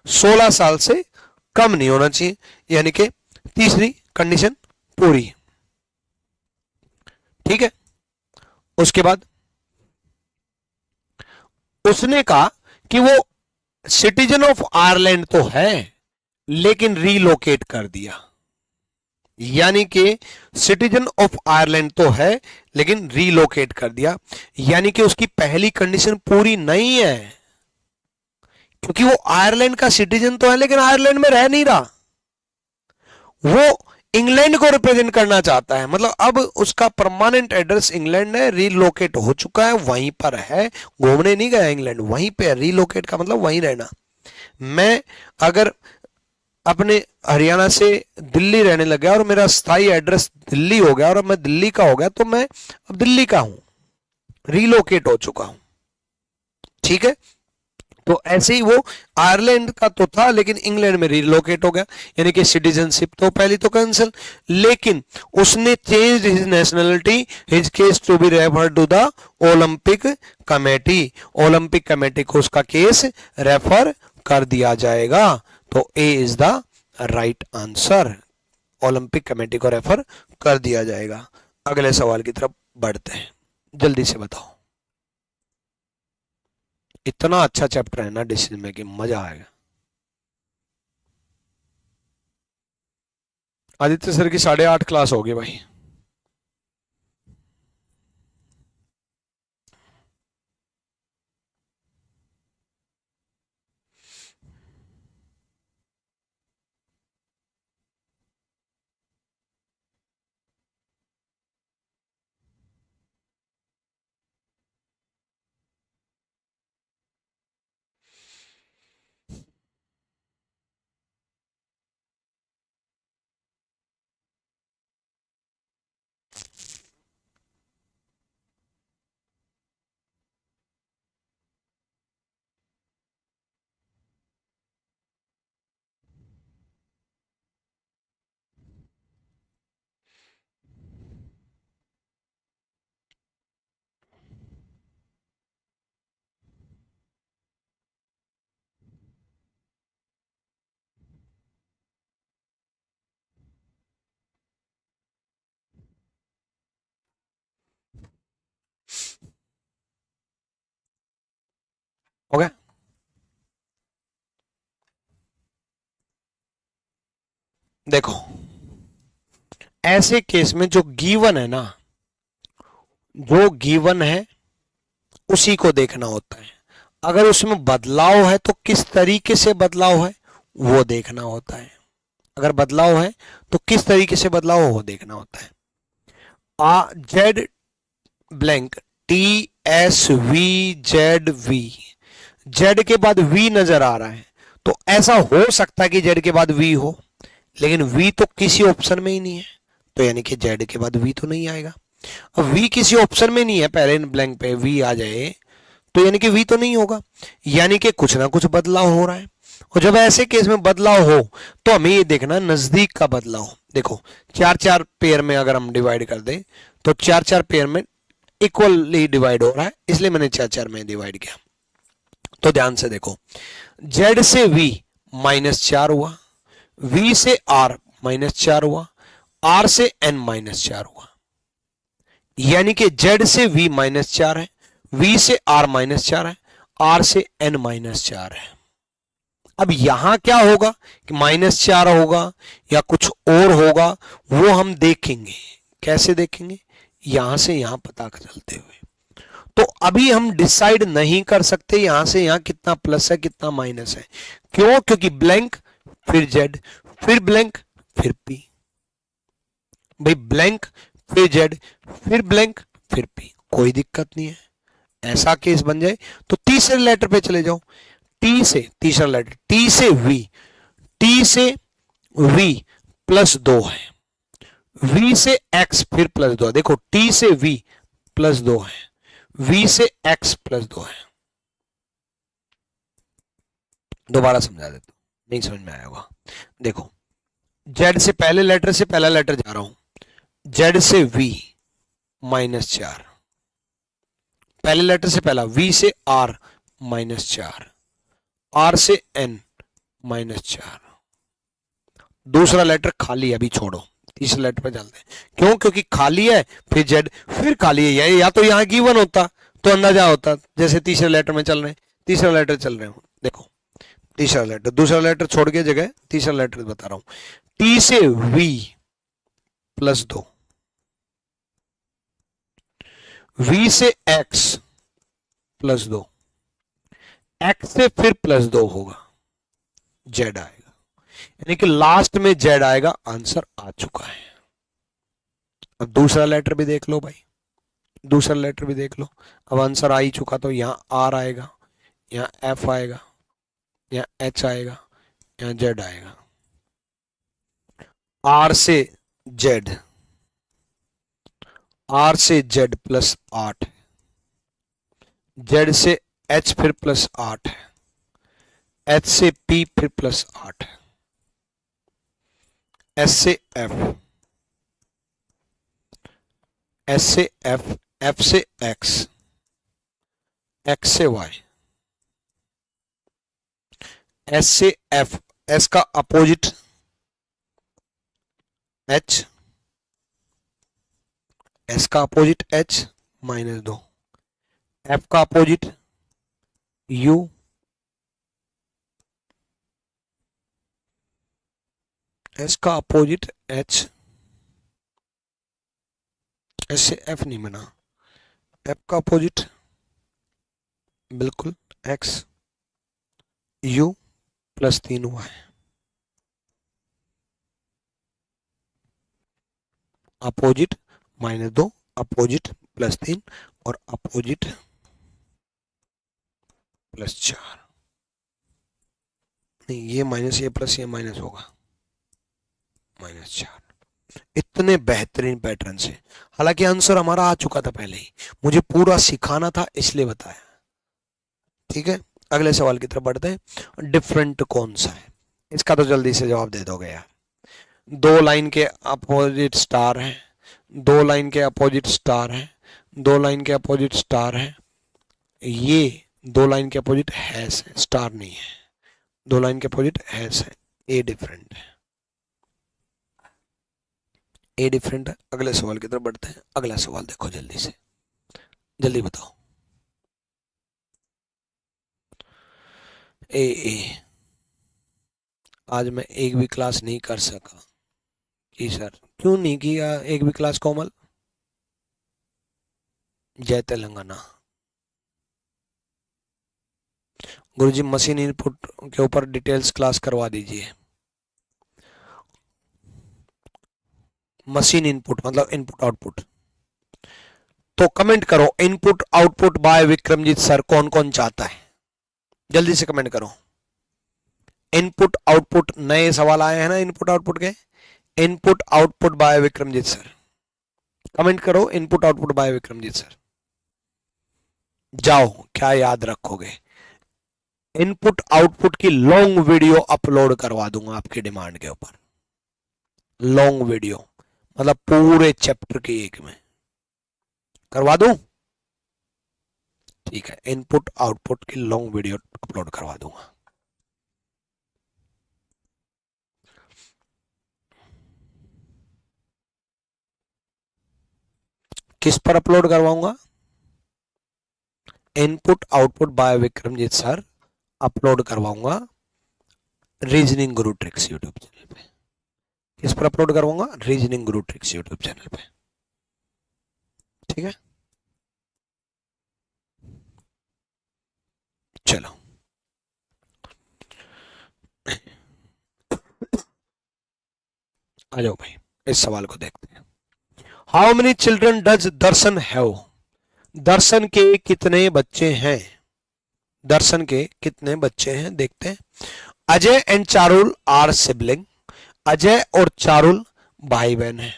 16 साल से कम नहीं होना चाहिए, यानी कि तीसरी कंडीशन पूरी। ठीक है, उसके बाद उसने कहा कि वो सिटीजन ऑफ आयरलैंड तो है लेकिन रीलोकेट कर दिया, यानी कि सिटीजन ऑफ आयरलैंड तो है लेकिन रीलोकेट कर दिया, यानी कि उसकी पहली कंडीशन पूरी नहीं है, क्योंकि वो आयरलैंड का सिटीजन तो है लेकिन आयरलैंड में रह नहीं रहा, वो इंग्लैंड को रिप्रेजेंट करना चाहता है। मतलब अब उसका परमानेंट एड्रेस इंग्लैंड है, रीलोकेट हो चुका है, वहीं पर है, घूमने नहीं गया इंग्लैंड, वहीं पे। रीलोकेट का मतलब वहीं रहना। मैं अगर अपने हरियाणा से दिल्ली रहने लग गया और मेरा स्थायी एड्रेस दिल्ली हो गया और अब मैं दिल्ली का हो गया, तो मैं अब दिल्ली का हूं, रीलोकेट हो चुका हूं। ठीक है, तो ऐसे ही वो आयरलैंड का तो था लेकिन इंग्लैंड में रीलोकेट हो गया, यानी कि सिटीजनशिप तो पहली तो कैंसिल, लेकिन उसने change his nationality, his case to be refer to the Olympic Committee. Olympic Committee को उसका केस रेफर कर दिया जाएगा, तो A is the right answer. Olympic Committee को रेफर कर दिया जाएगा। अगले सवाल की तरफ बढ़ते हैं, जल्दी से बताओ। इतना अच्छा चैप्टर है ना डिसीजन मेकिंग, मजा आएगा। आदित्य सर की 8:30 क्लास होगी भाई। हो गया। देखो ऐसे केस में जो गिवन है ना, जो गिवन है उसी को देखना होता है। अगर उसमें बदलाव है तो किस तरीके से बदलाव है वो देखना होता है। अगर बदलाव है तो किस तरीके से बदलाव हो वो देखना होता है। Z blank T S V Z V, Z के बाद वी नजर आ रहा है, तो ऐसा हो सकता है कि जेड के बाद वी हो, लेकिन वी तो किसी ऑप्शन में ही नहीं है, तो यानी कि जेड के बाद वी तो नहीं आएगा। अब वी किसी ऑप्शन में नहीं है, पहले ब्लैंक पे वी आ जाए तो यानी कि वी तो नहीं होगा, यानी कि कुछ ना कुछ बदलाव हो रहा है। और जब ऐसे केस में बदलाव हो तो हमें ये देखना नजदीक का बदलाव। देखो चार चार पेयर में अगर हम डिवाइड कर दें तो चार चार पेयर में इक्वली डिवाइड हो रहा है, इसलिए मैंने चार चार में डिवाइड किया। तो ध्यान से देखो, जेड से वी -4 हुआ, वी से आर -4 हुआ, आर से एन -4 हुआ, यानी कि जेड से वी -4 है, वी से आर -4 है, आर से एन -4 है। अब यहां क्या होगा कि -4 होगा या कुछ और होगा, वो हम देखेंगे। कैसे देखेंगे? यहां से यहां पता चलते हुए। तो अभी हम डिसाइड नहीं कर सकते यहां से यहां कितना प्लस है कितना माइनस है। क्यों? क्योंकि ब्लैंक फिर जेड फिर ब्लैंक फिर पी। भाई ब्लैंक फिर जेड फिर ब्लैंक फिर पी, कोई दिक्कत नहीं है। ऐसा केस बन जाए तो तीसरे लेटर पे चले जाओ। टी से तीसरा लेटर, टी से वी, टी से वी +2 है, वी से एक्स फिर +2 है। देखो टी से वी +2 है, वी से एक्स +2 है। दोबारा समझा देता हूं, नहीं समझ में आया होगा। देखो जेड से पहले लेटर से पहला लेटर जा रहा हूं, जेड से वी -4, पहले लेटर से पहला, वी से आर -4, आर से एन -4। दूसरा लेटर खाली है, अभी छोड़ो, तीसरे लेटर पे चलते हैं। क्यों? क्योंकि खाली है फिर जेड फिर खाली है, या तो यहां गिवन होता तो अंदाजा होता, जैसे तीसरे लेटर में चल रहे हैं, तीसरा लेटर चल रहे हो। देखो तीसरा लेटर, दूसरा लेटर छोड़ के जगह तीसरा लेटर बता रहा हूं, टी से वी +2, वी से एक्स +2, एक्स से फिर +2 होगा, जेड आएगा, यानी कि लास्ट में जेड आएगा। आंसर आ चुका है। अब दूसरा लेटर भी देख लो भाई, दूसरा लेटर भी देख लो। अब आंसर आ ही चुका, तो यहां आर आएगा, यहां एफ आएगा, यहां एच आएगा, यहां जेड आएगा। आर से जेड, आर से जेड +8, जेड से एच फिर +8 है, एच से पी फिर +8 है, एस से एफ, एस से एफ, एफ से एक्स, एक्स से वाई, एस से एफ, एस का अपोजिट एच, एस का अपोजिट एच -2, एफ का अपोजिट यू, एस का अपोजिट एच, एस से एफ नहीं बना, एफ का अपोजिट बिल्कुल एक्स, यू +3 हुआ है, अपोजिट -2, अपोजिट +3 और अपोजिट +4। नहीं, ये माइनस ये प्लस ये माइनस होगा, -4। इतने बेहतरीन पैटर्न से, हालांकि आंसर हमारा आ चुका था पहले ही, मुझे पूरा सिखाना था इसलिए बताया। ठीक है, अगले सवाल की तरफ बढ़ते हैं। डिफरेंट कौन सा है? इसका तो जल्दी से जवाब दे दोगे यार। दो लाइन के अपोजिट स्टार हैं, दो लाइन के अपोजिट स्टार हैं, दो लाइन के अपोजिट स्टार हैं, ये दो लाइन के अपोजिट हैश है, स्टार नहीं है, दो लाइन के अपोजिट हैश है, ए डिफरेंट है, ए डिफरेंट है। अगले सवाल की तरफ बढ़ते हैं। अगला सवाल देखो जल्दी से, जल्दी बताओ। ए आज मैं एक भी क्लास नहीं कर सका। जी सर, क्यों नहीं किया एक भी क्लास कोमल? जय तेलंगाना। गुरुजी मशीन इनपुट के ऊपर डिटेल्स क्लास करवा दीजिए। मशीन इनपुट मतलब इनपुट आउटपुट। तो कमेंट करो input output by Vikramjit sir, कौन कौन चाहता है? जल्दी से कमेंट करो। इनपुट आउटपुट, नए सवाल आए हैं ना इनपुट आउटपुट के। Input output by Vikramjit sir, comment करो input output by Vikramjit sir. जाओ, क्या याद रखोगे? इनपुट आउटपुट की लॉन्ग वीडियो अपलोड करवा दूंगा आपकी डिमांड के ऊपर। लॉन्ग वीडियो मतलब पूरे चैप्टर के एक में करवा दूं? ठीक है, इनपुट आउटपुट की लॉन्ग वीडियो अपलोड करवा दूंगा। किस पर अपलोड करवाऊंगा? Input output by Vikramjit sir upload करवाऊंगा रीजनिंग गुरु ट्रिक्स यूट्यूब चैनल पे। किस पर अपलोड करवाऊंगा? रीजनिंग गुरु ट्रिक्स यूट्यूब चैनल पे। ठीक है, चलो आ जाओ भाई, इस सवाल को देखते हैं। How many children does Darshan have? Darshan के कितने बच्चे हैं? दर्शन के कितने बच्चे हैं देखते हैं। Ajay and Charul are sibling. Ajay और चारुल भाई बहन हैं।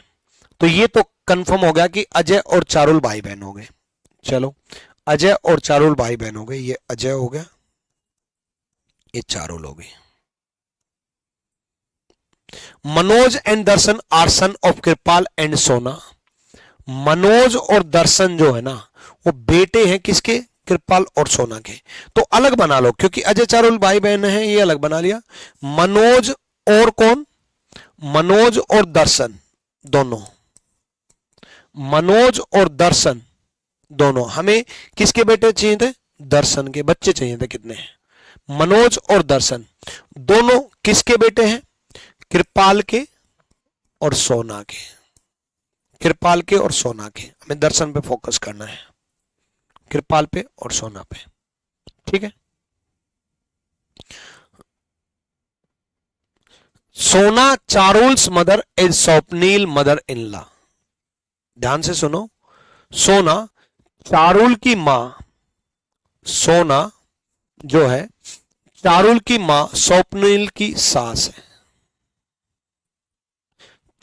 तो ये तो कंफर्म हो गया कि अजय और चारुल भाई बहन हो गए। चलो, अजय और चारुल भाई बहन हो गए। ये अजय हो गया, ये चारुल हो गई। Manoj and Darshan are son of Kripal and Sona. Manoj और दर्शन जो है ना, वो बेटे हैं किसके? कृपाल और सोना के। तो अलग बना लो, क्योंकि अजय चारुल भाई बहन हैं, ये अलग बना लिया। मनोज और कौन? मनोज और दर्शन दोनों। मनोज और दर्शन दोनों। हमें किसके बेटे चाहिए थे? दर्शन के बच्चे चाहिए थे। कितने हैं? मनोज और दर्शन दोनों किसके बेटे हैं? कृपाल के और सोना के। कृपाल के और सोना के। हमें दर्शन पे फोकस करना है, कृपाल पे और सोना पे। ठीक है, Sona Charul's mother is Swapnil mother in law. ध्यान से सुनो, सोना चारुल की मां, सोना जो है चारुल की मां स्वप्नील की सास है।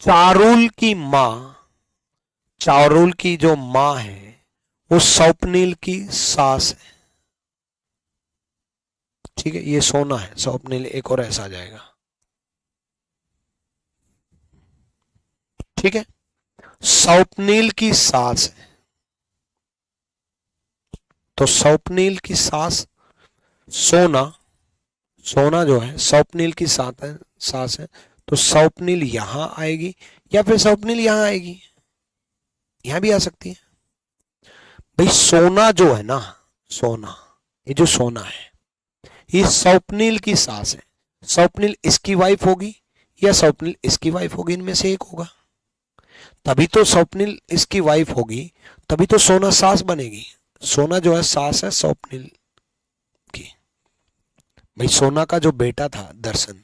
चारुल की मां, चारुल की जो मां है वो स्वप्नील की सास है। ठीक है, ये सोना है, स्वप्नील एक और ऐसा आ जाएगा। ठीक है, स्वप्नील की सास है। तो स्वप्नील की सास सोना, सोना जो है स्वप्नील की सास है। तो स्वप्नील यहां आएगी या फिर स्वप्नील यहां आएगी? यहां भी आ सकती है भाई। सोना जो है ना, सोना, ये जो सोना है ये स्वप्नील की सास है। स्वप्नील इसकी वाइफ होगी या स्वप्नील इसकी वाइफ होगी, इनमें से एक होगा। तभी तो स्वप्नील इसकी वाइफ होगी, तभी तो सोना सास बनेगी। सोना जो है सास है स्वप्नील की। भाई सोना का जो बेटा था दर्शन,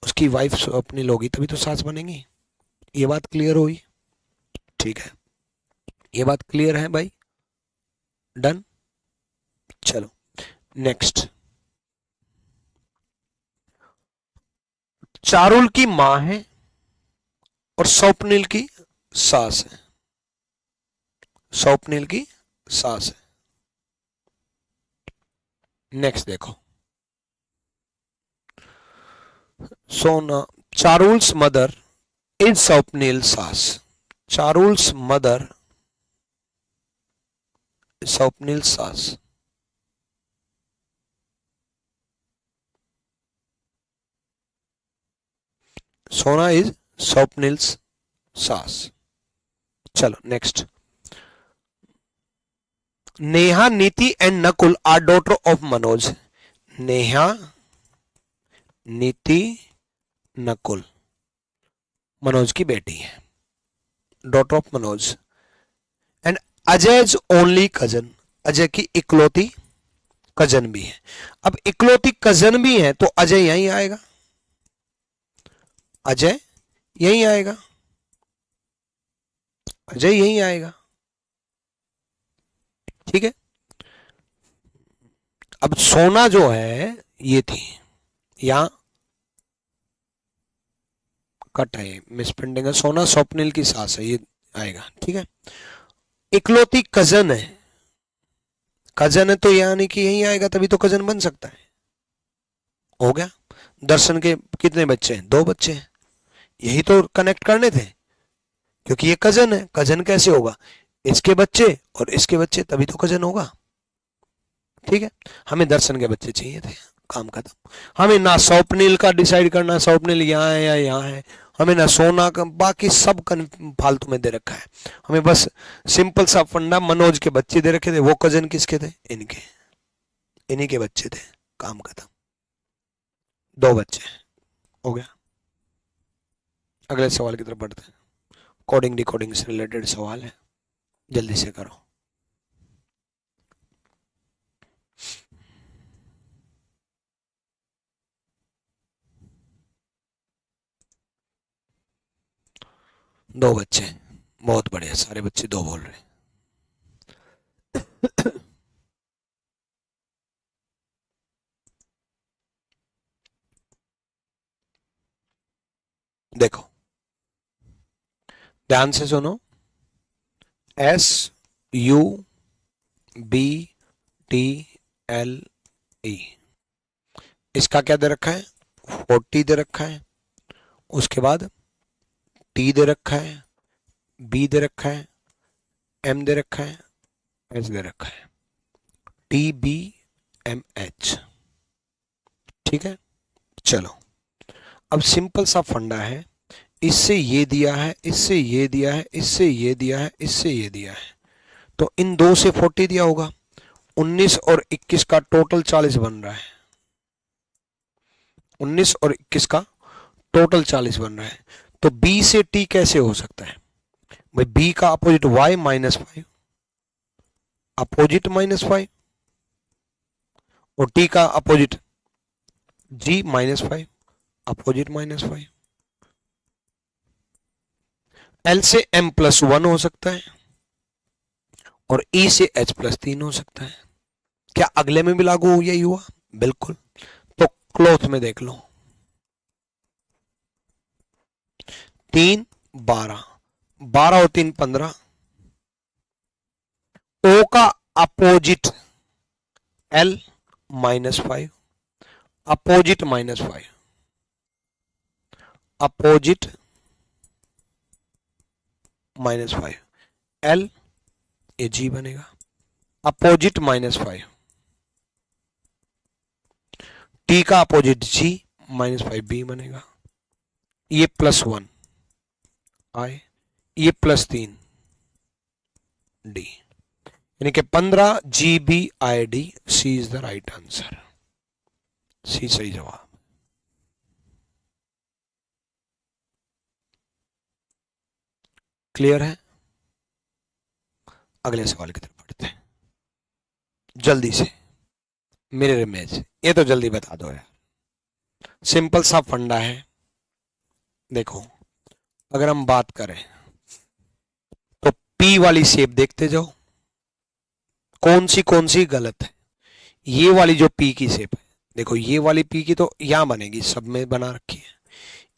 उसकी वाइफ स्वप्नील होगी, तभी तो सास बनेगी। ये बात क्लियर हुई? ठीक है, ये बात क्लियर है भाई? डन। चलो नेक्स्ट। चारुल की मां है और स्वप्नील की सास है। स्वप्नील की सास है। नेक्स्ट देखो, सोना चारुल्स मदर इज स्वप्नील सास। चारुल्स मदर स्वप्नील सास। सोना इज स्वप्नील्स सास। चलो next. Neha, Niti and Nakul are daughter of Manoj. Neha Niti Nakul Manoj की बेटी है, daughter of Manoj. And Ajay's only cousin, Ajay की इकलौती कजन भी है। अब इकलौती कजन भी है तो अजय यहीं आएगा, अजय यहीं आएगा, अजय यहीं आएगा। ठीक है। अब सोना जो है ये थी, यहां कट है, मिसप्रिंटिंग है, सोना स्वप्निल की सास है, ये आएगा। ठीक है। इकलौती कजन है, कजन है तो यानी कि यहीं आएगा, तभी तो कजन बन सकता है। हो गया। दर्शन के कितने बच्चे हैं? 2 बच्चे हैं, यही तो कनेक्ट करने थे, क्योंकि ये कजन है। कजन कैसे होगा? इसके बच्चे और इसके बच्चे, तभी तो कजन होगा। ठीक है। हमें दर्शन के बच्चे चाहिए थे, काम खत्म। हमें ना स्वप्निल का डिसाइड करना, स्वप्निल यहाँ है या यहाँ है, हमें ना सोना का, बाकी सब फालतू में दे रखा है। हमें बस सिंपल सा फंडा, मनोज के बच्चे दे रखे थे, वो कजन किसके थे? इनके, इन्हीं के बच्चे थे, काम खत्म। 2 बच्चे, हो गया। अगले सवाल की तरफ बढ़ते हैं। कोडिंग डिकोडिंग से रिलेटेड सवाल है, जल्दी से करो। दो बच्चे, बहुत बढ़िया, सारे बच्चे 2 बोल रहे हैं। देखो ध्यान से सुनो, SUBTLE, इसका क्या दे रखा है? 40 दे रखा है, उसके बाद T दे रखा है, B दे रखा है, M दे रखा है, H दे रखा है, TBMH। ठीक है। चलो, अब सिंपल सा फंडा है, इससे ये दिया है, इससे ये दिया है, इससे ये दिया है, इससे ये दिया है, तो इन 2 से 40 दिया होगा। 19 और 21 का टोटल 40 बन रहा है, 19 और 21 का टोटल 40 बन रहा है। तो B से T कैसे हो सकता है भाई? B का अपोजिट Y -5, अपोजिट -5, और T का अपोजिट G -5, अपोजिट -5। L से M+1 हो सकता है, और E से H+3 हो सकता है। क्या अगले में भी लागू हो, यही हुआ? बिल्कुल। तो क्लोथ में देख लो, 3 12, 12 और 3 15। O का opposite L -5, opposite -5, opposite -5, L, ये G बनेगा, अपोजिट -5, T का अपोजिट G -5B बनेगा, ये +1 I, ये +3 D, यानी कि 15 GBID। C is the right answer, C सही जवाब। क्लियर है? अगले सवाल की तरफ बढ़ते हैं, जल्दी से। मिरर इमेज, ये तो जल्दी बता दो यार, सिंपल सा फंडा है। देखो, अगर हम बात करें तो P वाली शेप देखते जाओ, कौन सी गलत है। ये वाली जो P की शेप है, देखो ये वाली P की तो यहां बनेगी, सब में बना रखी है।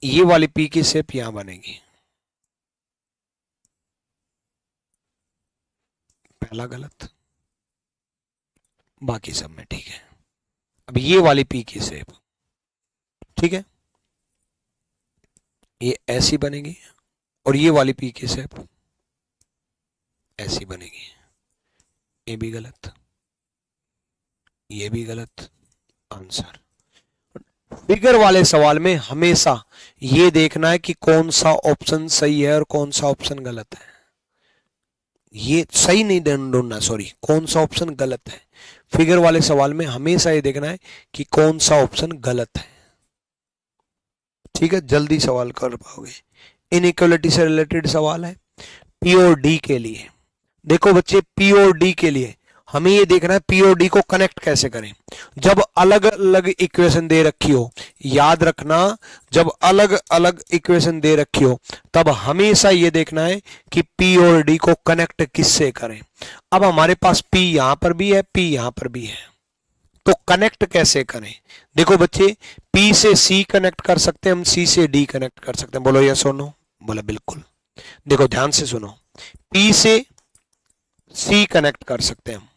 ये वाली P की शेप यहां बनेगी, पहला गलत, बाकी सब में ठीक है। अब ये वाली P की शेप, ठीक है, ये ऐसी बनेगी, और ये वाली P की शेप ऐसी बनेगी, ये भी गलत, ये भी गलत आंसर। फिगर वाले सवाल में हमेशा ये देखना है कि कौन सा ऑप्शन सही है और कौन सा ऑप्शन गलत है। ये सही नहीं ढूंढना, सॉरी, कौन सा ऑप्शन गलत है। फिगर वाले सवाल में हमेशा ये देखना है कि कौन सा ऑप्शन गलत है। ठीक है, जल्दी सवाल कर पाओगे। इनइक्वालिटी से रिलेटेड सवाल है पी और डी के लिए। देखो बच्चे, पी और डी के लिए हमें ये देखना है पी और डी को कनेक्ट कैसे करें। जब अलग अलग इक्वेशन दे रखी हो, याद रखना, जब अलग अलग इक्वेशन दे रखी हो तब हमेशा ये देखना है कि पी और डी को कनेक्ट किससे करें। अब हमारे पास पी यहां पर भी है, पी यहां पर भी है, तो कनेक्ट कैसे करें। देखो बच्चे, पी से सी कनेक्ट कर सकते हैं हम, सी से डी कनेक्ट कर सकते हैं। बोलो यस और नो। बोला बिल्कुल। देखो ध्यान से सुनो, पी से सी कनेक्ट कर सकते हैं हम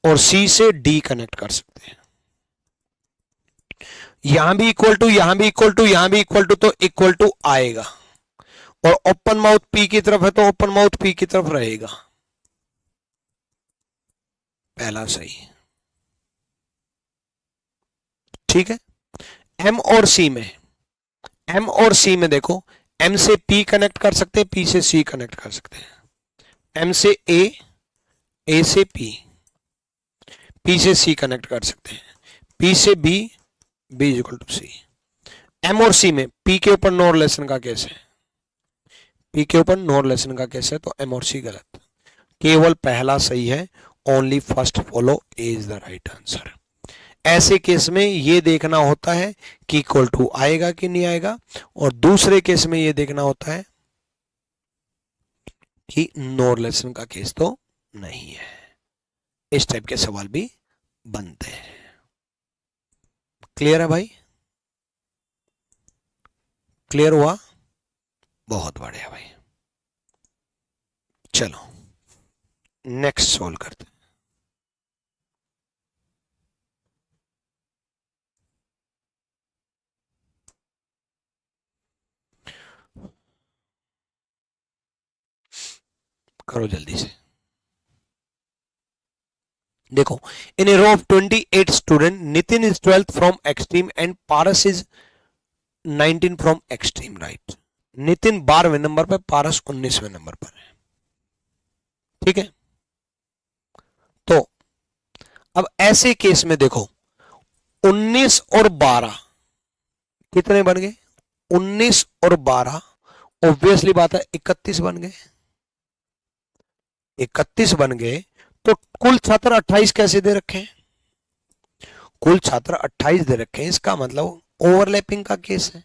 और सी से डी कनेक्ट कर सकते हैं। यहां भी इक्वल टू, यहां भी इक्वल टू, यहां भी इक्वल टू, तो इक्वल टू आएगा। और ओपन माउथ पी की तरफ है तो ओपन माउथ पी की तरफ रहेगा। पहला सही, ठीक है। एम और सी में, एम और सी में देखो, एम से पी कनेक्ट कर सकते हैं, पी से सी कनेक्ट कर सकते हैं। एम से ए से पी, पी से सी कनेक्ट कर सकते हैं, पी से B, B is equal to C. M और सी में पी के ऊपर नो रिलेशन का केस है, पी के ऊपर नो रिलेशन का केस है, तो एम और सी गलत, केवल पहला सही है। Only first follow is the right answer. ऐसे केस में ये देखना होता है कि इक्वल टू आएगा कि नहीं आएगा, और दूसरे केस में ये देखना होता है कि नो रिलेशन का केस तो नहीं है। इस टाइप के सवाल भी बनते हैं। क्लियर है भाई? क्लियर हुआ? बहुत बढ़िया भाई। चलो नेक्स्ट सॉल्व करते हैं। करो जल्दी से। देखो, in a row of 28 student, Nitin is 12th from extreme and Paras is 19 from extreme, right. Nitin 12वें नंबर पर, पारस 19वें नंबर पर है, ठीक है। तो अब ऐसे केस में देखो, 19 और 12 कितने बन गए? 19 और 12 ऑब्वियसली बात है 31 बन गए। 31 बन गए तो कुल छात्र 28 कैसे दे रखे हैं? कुल छात्र 28 दे रखे हैं, इसका मतलब ओवरलैपिंग का केस है।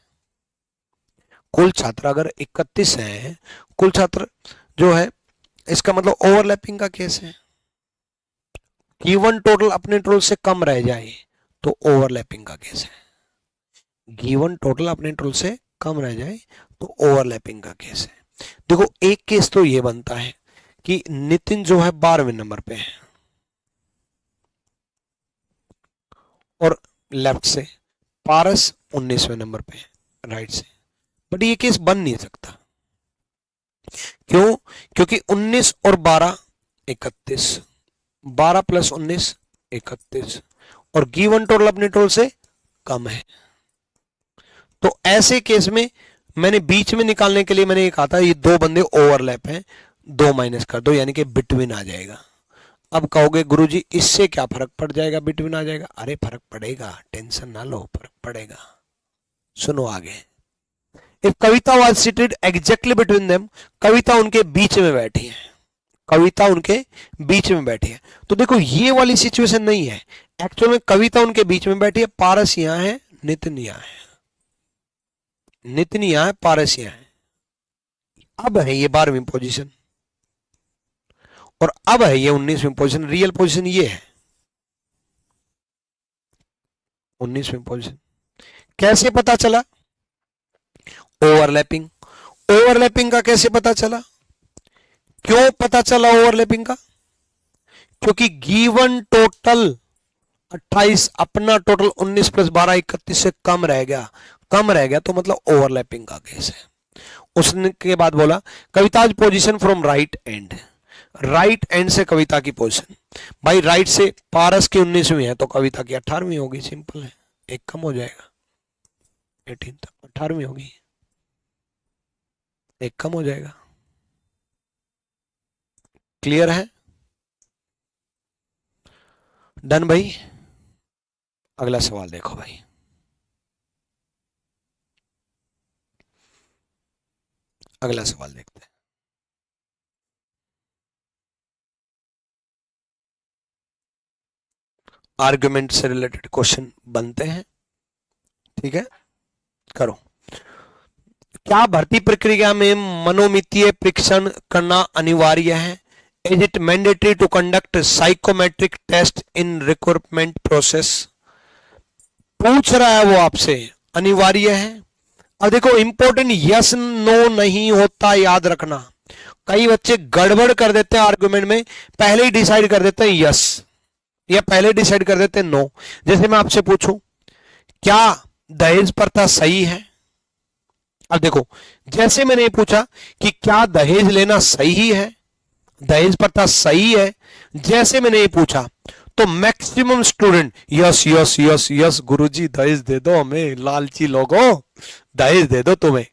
कुल छात्र अगर 31 है, कुल छात्र जो है, इसका मतलब ओवरलैपिंग का केस है। गिवन टोटल अपने टोटल से कम रह जाए तो ओवरलैपिंग का केस है। गिवन टोटल अपने टोटल से कम रह जाए तो ओवरलैपिंग का केस है। देखो, एक केस तो ये बनता है कि नितिन जो है 12वें नंबर पे है और लेफ्ट से, पारस 19वें नंबर पे है राइट से। बट ये केस बन नहीं सकता। क्यों? क्योंकि 19 और 12 31, 12 प्लस 19 31, और गिवन टोटल अपने टोटल से कम है। तो ऐसे केस में मैंने बीच में निकालने के लिए मैंने ये कहा था, ये दो बंदे ओवरलैप हैं, 2 माइनस कर दो, यानी कि बिटवीन आ जाएगा। अब कहोगे गुरुजी इससे क्या फर्क पड़ जाएगा, बिटवीन आ जाएगा? अरे फर्क पड़ेगा, टेंशन ना लो, फर्क पड़ेगा। सुनो आगे। If Kavita was seated exactly between them, Kavita उनके बीच में बैठी है, कविता उनके बीच में बैठी है। तो देखो ये वाली सिचुएशन नहीं है, एक्चुअल में कविता उनके बीच में बैठी है, पारस यहां है, नितिन यहां है, नितिन यहां है, पारस यहां है। अब है ये 12वीं पोजीशन और अब है ये 19वीं पोजीशन। रियल पोजीशन ये है 19वीं पोजीशन। कैसे पता चला? ओवरलैपिंग। ओवरलैपिंग का कैसे पता चला? क्यों पता चला ओवरलैपिंग का? क्योंकि गिवन टोटल 28 अपना टोटल 19 प्लस 12 31 से कम रह गया, कम रह गया तो मतलब ओवरलैपिंग का केस है। उसने के बाद बोला Kavita's position from right and, right and से कविता की पोजीशन। भाई राइट से पारस की 19वीं है तो कविता की 18वीं होगी, सिंपल है, एक कम हो जाएगा, 18 18वीं होगी, एक कम हो जाएगा। क्लियर है? डन भाई। अगला सवाल देखो भाई। अगला सवाल देखते हैं। आर्गुमेंट से रिलेटेड क्वेश्चन बनते हैं, ठीक है, करो। क्या भर्ती प्रक्रिया में मनोमितीय परीक्षण करना अनिवार्य है? Is it mandatory to conduct psychometric test in recruitment process? पूछ रहा है वो आपसे, अनिवार्य है। अब देखो इंपॉर्टेंट यस नो नहीं होता, याद रखना। कई बच्चे गड़बड़ कर देते हैं आर्गुमेंट में, पहले ही डिसाइड कर देते हैं यस या पहले डिसाइड कर देते हैं नो। जैसे मैं आपसे पूछूं क्या दहेज प्रथा सही है? अब देखो, जैसे मैंने ये पूछा कि क्या दहेज लेना सही है, दहेज प्रथा सही है, जैसे मैंने ये पूछा तो maximum student yes yes yes yes guruji दहेज दे दो हमें, लालची लोगों दहेज दे दो तुम्हें,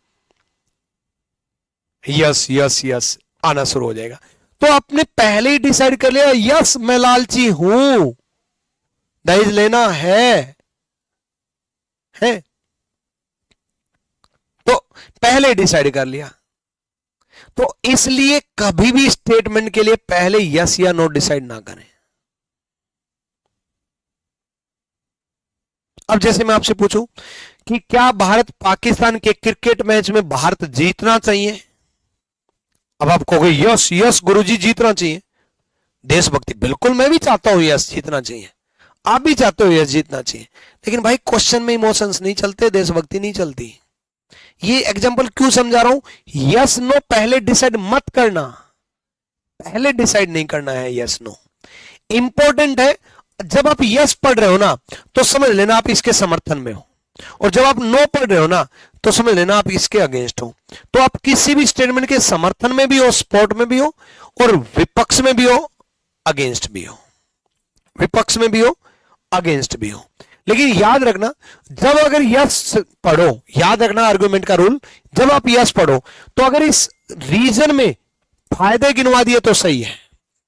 यस यस यस आना शुरू हो जाएगा। तो आपने पहले ही डिसाइड कर लिया यस मैं लालची हूं, दहेज लेना है तो पहले डिसाइड कर लिया। तो इसलिए कभी भी स्टेटमेंट के लिए पहले यस या नो डिसाइड ना करें। अब जैसे मैं आपसे पूछूं कि क्या भारत पाकिस्तान के क्रिकेट मैच में भारत जीतना चाहिए? अब आप कहोगे यस यस गुरुजी जीतना चाहिए, देशभक्ति, बिल्कुल मैं भी चाहता हूं यस जीतना चाहिए, आप भी चाहते हो यस जीतना चाहिए, लेकिन भाई क्वेश्चन में इमोशंस नहीं चलते, देशभक्ति नहीं चलती। ये एग्जांपल क्यों समझा रहा हूं? यस नो पहले डिसाइड मत करना, पहले डिसाइड नहीं करना है यस नो। इंपॉर्टेंट है जब आप यस पढ़ रहे हो ना तो समझ लेना आप इसके समर्थन में हो, और जब आप नो पढ़ रहे हो ना तो समझ लेना आप इसके अगेंस्ट हो। तो आप किसी भी स्टेटमेंट के समर्थन में भी हो, सपोर्ट में भी हो, और विपक्ष में भी हो, अगेंस्ट भी हो, विपक्ष में भी हो, अगेंस्ट भी हो। लेकिन याद रखना जब अगर यस पढ़ो, याद रखना आर्गुमेंट का रूल, जब आप यस पढ़ो तो अगर इस रीजन में फायदे गिनवा दिए तो सही है,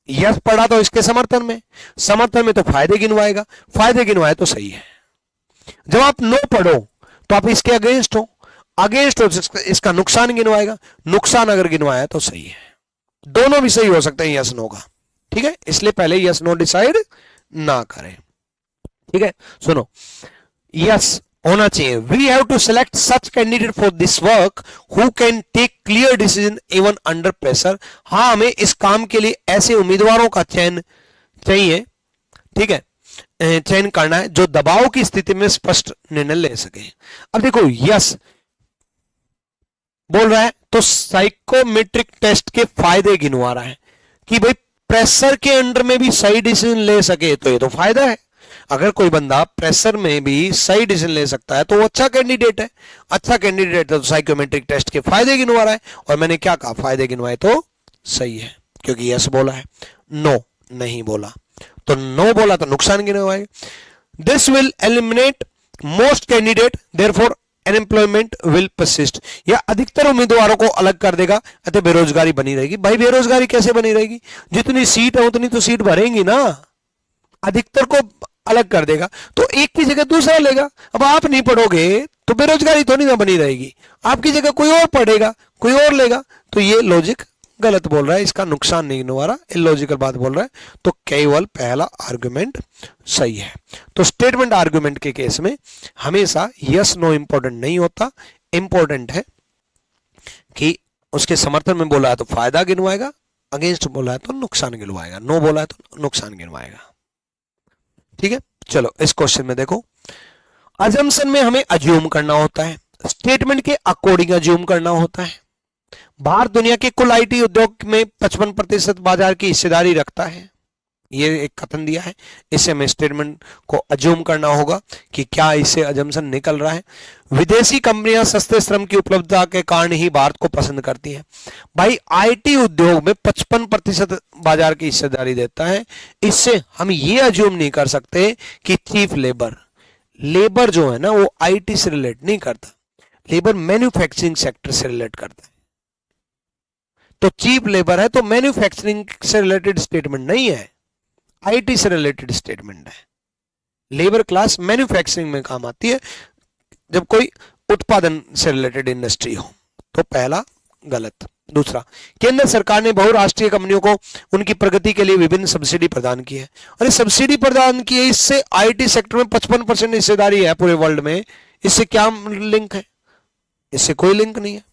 यस पढ़ा तो इसके समर्थन में तो फायदे गिनवाएगा, फायदे गिनवाए तो सही है। जब आप नो पढ़ो तो आप इसके अगेंस्ट हो तो इसका नुकसान गिनवाएगा, नुकसान अगर गिनवाया तो सही है। दोनों भी सही हो सकते हैं यस नो का, ठीक है, इसलिए पहले यस नो डिसाइड ना करें, ठीक है। सुनो, यस होना चाहिए, we have to select such candidate for this work who can take clear decision even under pressure. हाँ, हमें इस काम के लिए ऐसे उम्मीदवारों का चयन चाहिए, ठीक है, चयन करना है जो दबाव की स्थिति में स्पष्ट निर्णय ले सके। अब देखो यस बोल रहा है तो साइकोमेट्रिक टेस्ट के फायदे गिनवा रहा है कि भाई प्रेशर के अंडर में भी सही डिसीजन ले सके तो ये तो फायदा है। अगर कोई बंदा प्रेशर में भी सही डिसीजन ले सकता है तो वो अच्छा कैंडिडेट है, अच्छा कैंडिडेट है तो साइकोमेट्रिक टेस्ट के फायदे गिनवा रहा है। और मैंने क्या कहा, फायदे गिनवाए तो सही है, क्योंकि यस बोला है, नो नहीं बोला, तो नो बोला तो नुकसान गिनवाएगा। This will eliminate most candidate therefore unemployment will persist, या अधिकतर उम्मीदवारों को अलग कर देगा, अतः बेरोजगारी बनी रहेगी। भाई बेरोजगारी कैसे बनी रहेगी, जितनी सीट है उतनी तो सीट भरेंगी ना, अधिकतर को अलग कर देगा तो एक की जगह दूसरा लेगा। अब आप नहीं पढ़ोगे तो बेरोजगारी तो नहीं ना बनी रहेगी, आपकी जगह कोई और पढ़ेगा, कोई और लेगा, तो ये लॉजिक गलत बोल रहा है, इसका नुकसान नहीं गिनवा रहा, इलॉजिकल बात बोल रहा है, तो केवल पहला आर्गुमेंट सही है। तो स्टेटमेंट आर्गुमेंट के केस में हमेशा यस नो इंपॉर्टेंट नहीं होता, इंपॉर्टेंट है कि उसके समर्थन में बोला है तो फायदा गिनवाएगा, अगेंस्ट बोला है तो नुकसान गिनवाएगा, नो बोला है तो नुकसान गिनवाएगा, ठीक है। चलो इस क्वेश्चन में देखो, अजम्पशन में हमें अज्यूम करना होता है, स्टेटमेंट के अकॉर्डिंग अज्यूम करना होता है। भारत दुनिया के कुल आईटी उद्योग में 55% बाजार की हिस्सेदारी रखता है, ये एक कथन दिया है, इससे हमें स्टेटमेंट को अज्यूम करना होगा कि क्या इससे अजम्पशन निकल रहा है। विदेशी कंपनियां सस्ते श्रम की उपलब्धता के कारण ही भारत को पसंद करती हैं। भाई आईटी उद्योग में 55% बाजार की हिस्सेदारी देता है, इससे हम ये अज्यूम नहीं कर सकते कि चीफ लेबर जो है ना वो आईटी से रिलेट नहीं करता, लेबर मैन्युफैक्चरिंग सेक्टर से रिलेट करता है। तो चीप लेबर है तो मैन्युफैक्चरिंग से रिलेटेड स्टेटमेंट नहीं है, आईटी से रिलेटेड स्टेटमेंट है। लेबर क्लास मैन्युफैक्चरिंग में काम आती है जब कोई उत्पादन से रिलेटेड इंडस्ट्री हो, तो पहला गलत। दूसरा, केंद्र सरकार ने बहुराष्ट्रीय कंपनियों को उनकी प्रगति के लिए विभिन्न सब्सिडी प्रदान की है। अरे सब्सिडी प्रदान की है, इससे आईटी सेक्टर में 55% हिस्सेदारी है पूरे वर्ल्ड में, इससे क्या लिंक है? इससे कोई लिंक नहीं है।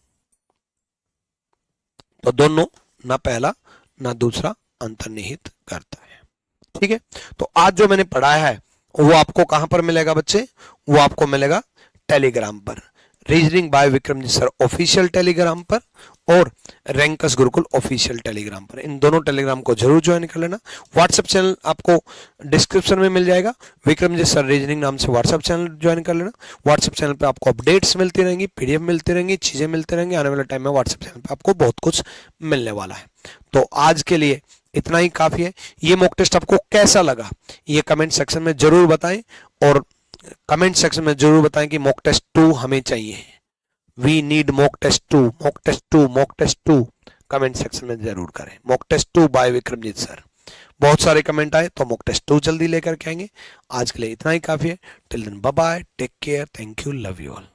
तो दोनों, ना पहला ना दूसरा अंतर्निहित करता है। ठीक है, तो आज जो मैंने पढ़ाया है वो आपको कहां पर मिलेगा बच्चे? वो आपको मिलेगा टेलीग्राम पर, reasoning bye Vikramjit sir official Telegram पर और रैंकस गुरुकुल ऑफिशियल टेलीग्राम पर। इन दोनों टेलीग्राम को जरूर ज्वाइन कर लेना। व्हाट्सएप चैनल आपको डिस्क्रिप्शन में मिल जाएगा, विक्रमजीत सर रीजनिंग नाम से व्हाट्सएप चैनल ज्वाइन कर लेना। व्हाट्सएप चैनल पे आपको अपडेट्स मिलती रहेंगी, पीडीएफ मिलती रहेंगी, चीजें मिलती रहेंगी। आने वाले टाइम में व्हाट्सएप चैनल पे आपको बहुत कुछ मिलने वाला है। तो आज के लिए इतना ही काफी है। ये मॉक टेस्ट आपको कैसा लगा ये कमेंट सेक्शन में जरूर बताएं, और कमेंट सेक्शन में जरूर बताएं कि मॉक टेस्ट 2 हमें चाहिए। We need mock test 2, mock test 2, mock test 2 comment section में जरूर करें। Mock test 2 by Vikramjit sir. बहुत सारे कमेंट आए तो मॉक टेस्ट 2 जल्दी लेकर के आएंगे। आज के लिए इतना ही काफी है। Till then bye bye, take care, thank you, love you all.